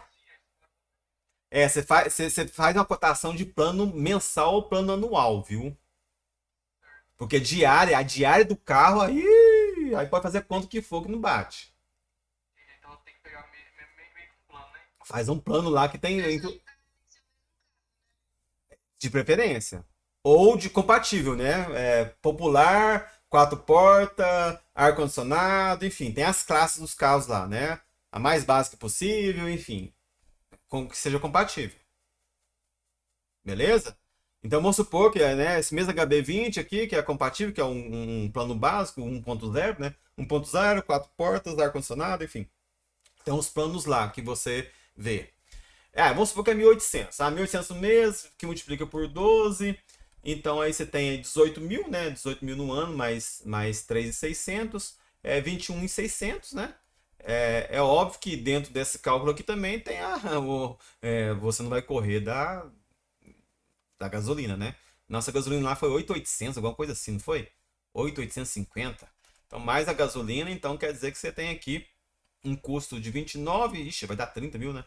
sim. Você faz uma cotação de plano mensal ou plano anual, viu? Porque a diária do carro, aí pode fazer quanto que for que não bate. Então tem que pegar meio que um plano, né? Faz um plano lá que tem de preferência. Ou de compatível, né? Popular, quatro portas, ar-condicionado, enfim, tem as classes dos carros lá, né? A mais básica possível, enfim, que seja compatível. Beleza? Então vamos supor que né, esse mesmo HB20 aqui, que é compatível, que é um plano básico, 1.0, né? 1.0, quatro portas, ar-condicionado, enfim. Tem uns planos lá que você vê. Vamos supor que é 1.800. 1.800 no mês, que multiplica por 12. Então aí você tem 18 mil, né? 18 mil no ano, mais 3.600. 21.600, né? É óbvio que dentro desse cálculo aqui também tem você não vai correr da gasolina, né? Nossa gasolina lá foi 8.800, alguma coisa assim, não foi? 8.850. Então mais a gasolina, então quer dizer que você tem aqui um custo de 29, ixi, vai dar 30 mil, né?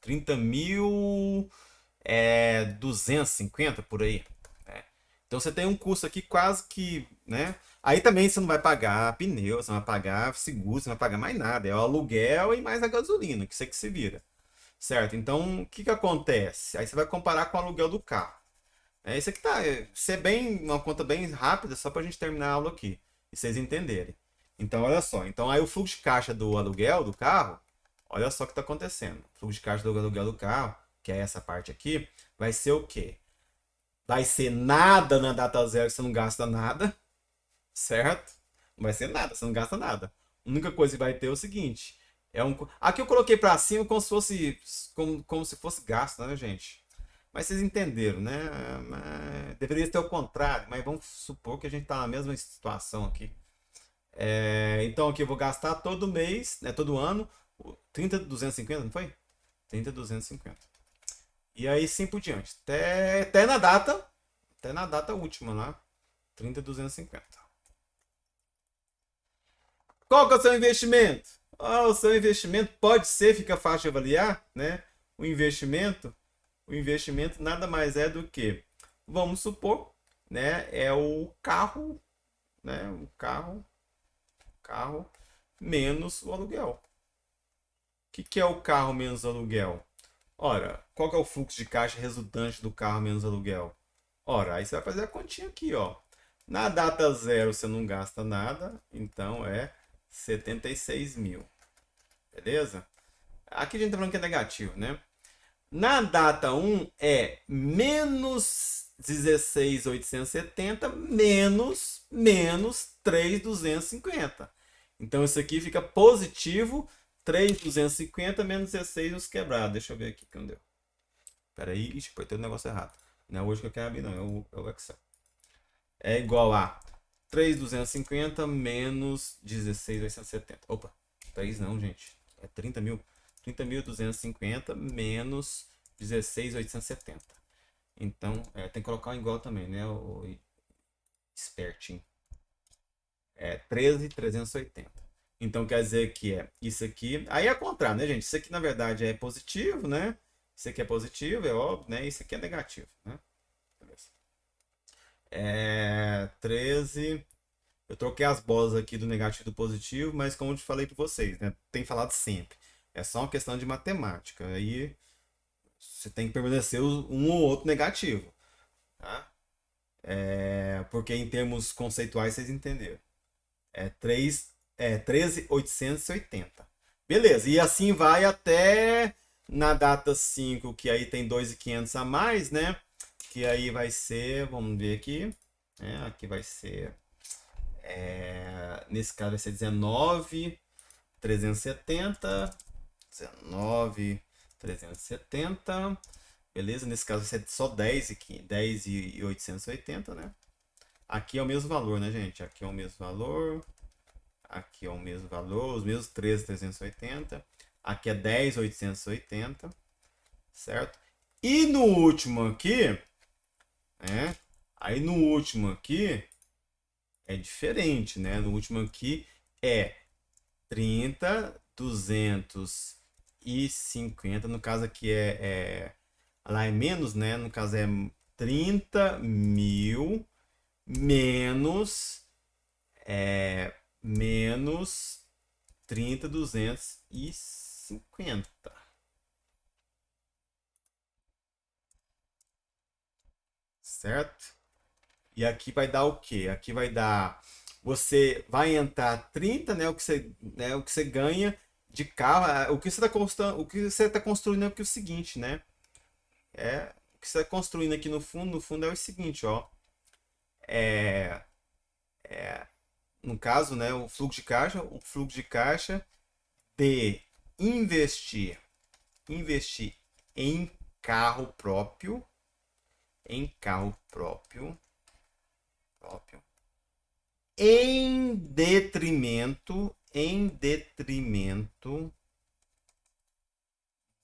30 mil 250 por aí. Né? Então você tem um custo aqui quase que, né? Aí também você não vai pagar pneu, você não vai pagar seguro, você não vai pagar mais nada. É o aluguel e mais a gasolina, que você que se vira. Certo? Então, o que que acontece? Aí você vai comparar com o aluguel do carro. Isso aqui tá, isso é uma conta bem rápida, só para a gente terminar a aula aqui. E vocês entenderem. Então, olha só. Então, aí o fluxo de caixa do aluguel do carro, olha só o que está acontecendo. O fluxo de caixa do aluguel do carro, que é essa parte aqui, vai ser o quê? Vai ser nada na data zero, que você não gasta nada, certo? Não vai ser nada, você não gasta nada. A única coisa que vai ter é o seguinte. Aqui eu coloquei para cima como se fosse gasto, né, gente? Mas vocês entenderam, né? Deveria ter o contrário, mas vamos supor que a gente está na mesma situação aqui. Então aqui eu vou gastar todo mês, né, todo ano, 30.250, não foi? 30.250. E aí sim por diante. Até na data última lá. 30.250. Qual que é o seu investimento? O seu investimento pode ser, fica fácil de avaliar, né? O investimento nada mais é do que, vamos supor, né? É o carro, né? O carro menos o aluguel. O que é o carro menos aluguel? Ora, qual que é o fluxo de caixa resultante do carro menos aluguel? Ora, aí você vai fazer a continha aqui, ó. Na data zero você não gasta nada, então é 76 mil. Beleza? Aqui a gente tá falando que é negativo, né? Na data 1 é menos 16.870 menos 3.250. Então isso aqui fica positivo, 3.250 menos 16 nos quebrados. Deixa eu ver aqui que não deu. Espera aí, ixi, pode ter um negócio errado. Não é hoje que eu quero abrir, não, é o Excel. É igual a 3.250 menos 16.870. Opa, 3 não, gente. É 30 mil. 30.250 menos 16.870. Então, tem que colocar um igual também, né? O espertinho. É 13.380. Então, quer dizer que é isso aqui. Aí é contrário, né, gente? Isso aqui, na verdade, é positivo, né? Isso aqui é positivo, é óbvio, né? Isso aqui é negativo, né? Beleza. 13. Eu troquei as bolas aqui do negativo e do positivo, mas como eu te falei para vocês, né? Tem falado sempre. É só uma questão de matemática. Aí você tem que permanecer um ou outro negativo. Tá? Porque em termos conceituais vocês entenderam. É 13.880. Beleza, e assim vai até na data 5, que aí tem 2.500 a mais, né? Que aí vai ser, vamos ver aqui. Aqui vai ser. Nesse caso vai ser 19.370. 19.370. Beleza? Nesse caso vai ser só 10.880, né? Aqui é o mesmo valor, né, gente? Aqui é o mesmo valor. Aqui é o mesmo valor. Os mesmos 13.380. Aqui é 10.880. Certo? E no último aqui, aí no último aqui é diferente, né? No último aqui é 30.250. No caso aqui lá é menos, né? No caso é 30 mil menos menos 30.250. Certo? E aqui vai dar o quê? Aqui vai dar. Você vai entrar 30, né? O que você ganha de carro. O que você está construindo, é o seguinte, né? O que você está construindo aqui no fundo é o seguinte, ó. No caso, né? O fluxo de caixa de investir em carro próprio, em detrimento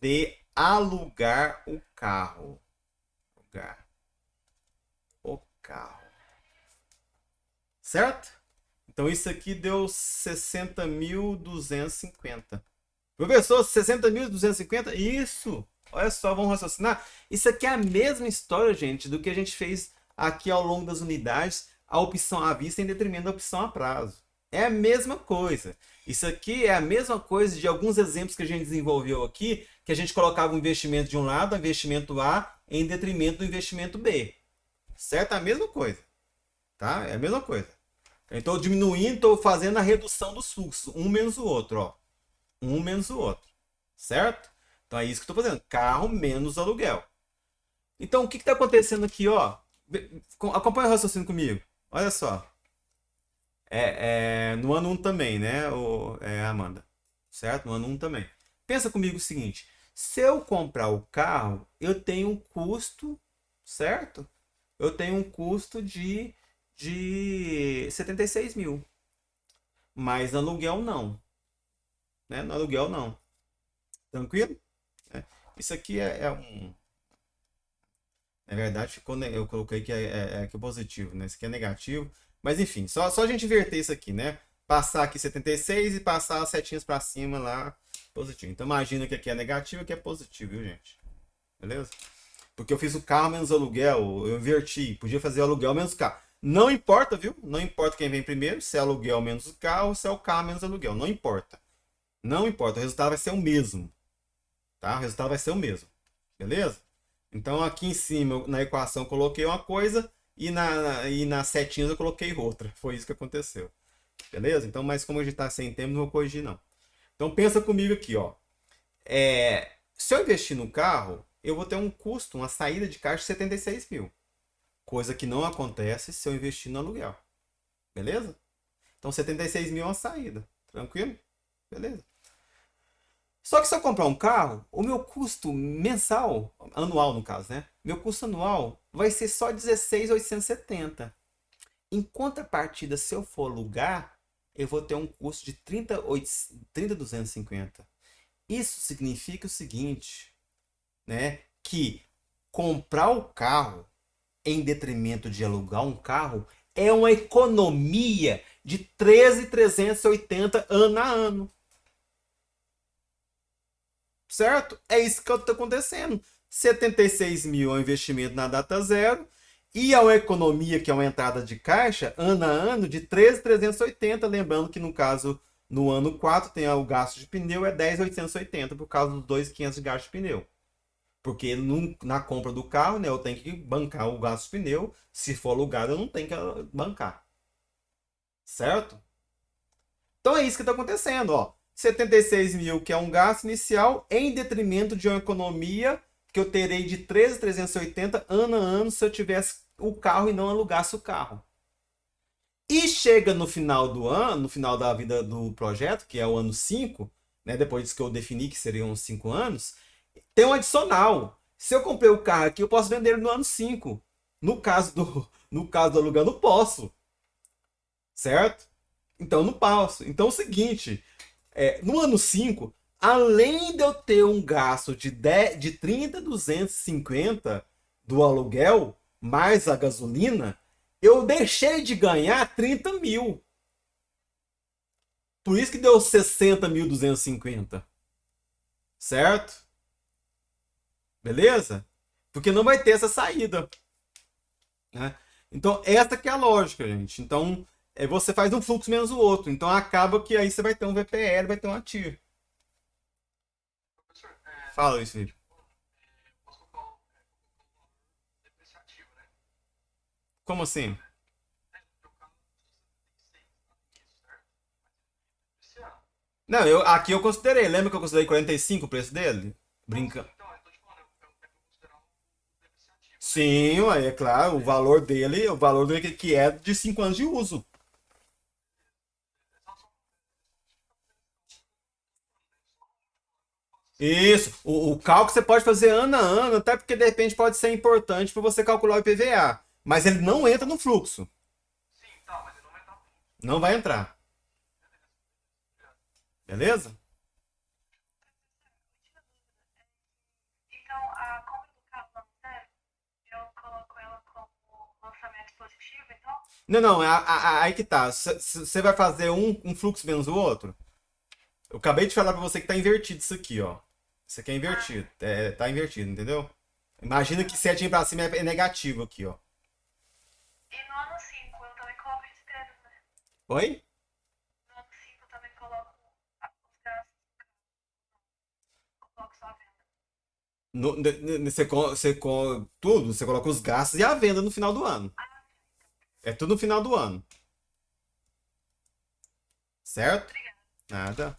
de alugar o carro. Certo? Então isso aqui deu 60.250. Professor, 60.250? Isso! Olha só, vamos raciocinar. Isso aqui é a mesma história, gente, do que a gente fez aqui ao longo das unidades, a opção à vista em detrimento da opção a prazo. É a mesma coisa. Isso aqui é a mesma coisa de alguns exemplos que a gente desenvolveu aqui, que a gente colocava o investimento de um lado, o investimento A, em detrimento do investimento B. Certo? É a mesma coisa. Tá? É a mesma coisa. Eu estou diminuindo, estou fazendo a redução dos fluxos. Um menos o outro, ó. Um menos o outro. Certo? Então é isso que eu estou fazendo. Carro menos aluguel. Então o que está acontecendo aqui, ó? Acompanha o raciocínio comigo. Olha só. No ano 1 também, né, Amanda? Certo? No ano 1 também. Pensa comigo o seguinte. Se eu comprar o carro, eu tenho um custo, certo? Eu tenho um custo de 76 mil. Mas no aluguel não. Né? No aluguel não. Tranquilo? Isso aqui é um. Na verdade, eu coloquei que é positivo, né? Isso aqui é negativo. Mas enfim, só a gente inverter isso aqui, né? Passar aqui 76 e passar as setinhas para cima lá, positivo. Então imagina que aqui é negativo e aqui é positivo, viu, gente? Beleza? Porque eu fiz o carro menos aluguel, eu inverti. Podia fazer o aluguel menos carro. Não importa, viu? Não importa quem vem primeiro, se é aluguel menos o carro, se é o carro menos aluguel. Não importa. Não importa. O resultado vai ser o mesmo. Tá? O resultado vai ser o mesmo. Beleza? Então aqui em cima, na equação, eu coloquei uma coisa e nas setinhas eu coloquei outra. Foi isso que aconteceu. Beleza? Então, mas como a gente está sem tempo, não vou corrigir, não. Então pensa comigo aqui, ó. Se eu investir no carro, eu vou ter um custo, uma saída de caixa de 76 mil. Coisa que não acontece se eu investir no aluguel. Beleza? Então 76 mil é uma saída. Tranquilo? Beleza. Só que se eu comprar um carro, o meu custo mensal, anual no caso, né? Meu custo anual vai ser só 16.870. Em contrapartida, se eu for alugar, eu vou ter um custo de 30.250. Isso significa o seguinte, né? Que comprar o carro em detrimento de alugar um carro é uma economia de 13.380 ano a ano. Certo? É isso que está acontecendo. 76 mil é um investimento na data zero e é uma economia, que é uma entrada de caixa, ano a ano, de 13.380. Lembrando que no caso, no ano 4, tem o gasto de pneu, é 10.880 por causa dos 2.500 de gasto de pneu. Porque na compra do carro, né, eu tenho que bancar o gasto de pneu. Se for alugado, eu não tenho que bancar. Certo? Então é isso que está acontecendo, ó. 76 mil, que é um gasto inicial, em detrimento de uma economia que eu terei de 13.380 ano a ano se eu tivesse o carro e não alugasse o carro. E chega no final do ano, no final da vida do projeto, que é o ano 5, né, depois disso que eu defini que seriam 5 anos, tem um adicional. Se eu comprei o carro aqui, eu posso vender ele no ano 5. No caso do aluguel, eu não posso. Certo? Então, não posso. Então, é o seguinte, no ano 5, além de eu ter um gasto de 30.250 do aluguel, mais a gasolina, eu deixei de ganhar 30 mil. Por isso que deu 60.250. Certo? Beleza? Porque não vai ter essa saída. Né? Então, essa que é a lógica, gente. Então, você faz um fluxo menos o outro. Então, acaba que aí você vai ter um VPL, vai ter uma TIR. Professor, Fala isso, Felipe. posso colocar um valor depreciativo, né? Como assim? Porque o carro custa 76, isso, certo? Mas esse ano. Não, aqui eu considerei. Lembra que eu considerei 45 o preço dele? Brinca. Então, eu tô te falando, eu considerar um depreciativo, né? Sim, ué, é claro. O valor dele que é de 5 anos de uso. Isso. O cálculo você pode fazer ano a ano, até porque de repente pode ser importante para você calcular o IPVA. Mas ele não entra no fluxo. Sim, tá, mas ele não vai entrar no fluxo. Não vai entrar. Beleza? Então, a compra do carro ano zero, eu coloco ela como lançamento positivo, então? Não, não, aí que tá. Você vai fazer um fluxo menos o outro? Eu acabei de falar para você que tá invertido isso aqui, ó. Isso aqui é invertido. Tá invertido, entendeu? Imagina que setinha pra cima é negativo aqui, ó. E no ano 5 eu também coloco despesas, né? Oi? No ano 5 eu também coloco os gastos, coloco só a venda. Tudo, você coloca os gastos e a venda no final do ano. É tudo no final do ano. Certo? Obrigada. Nada.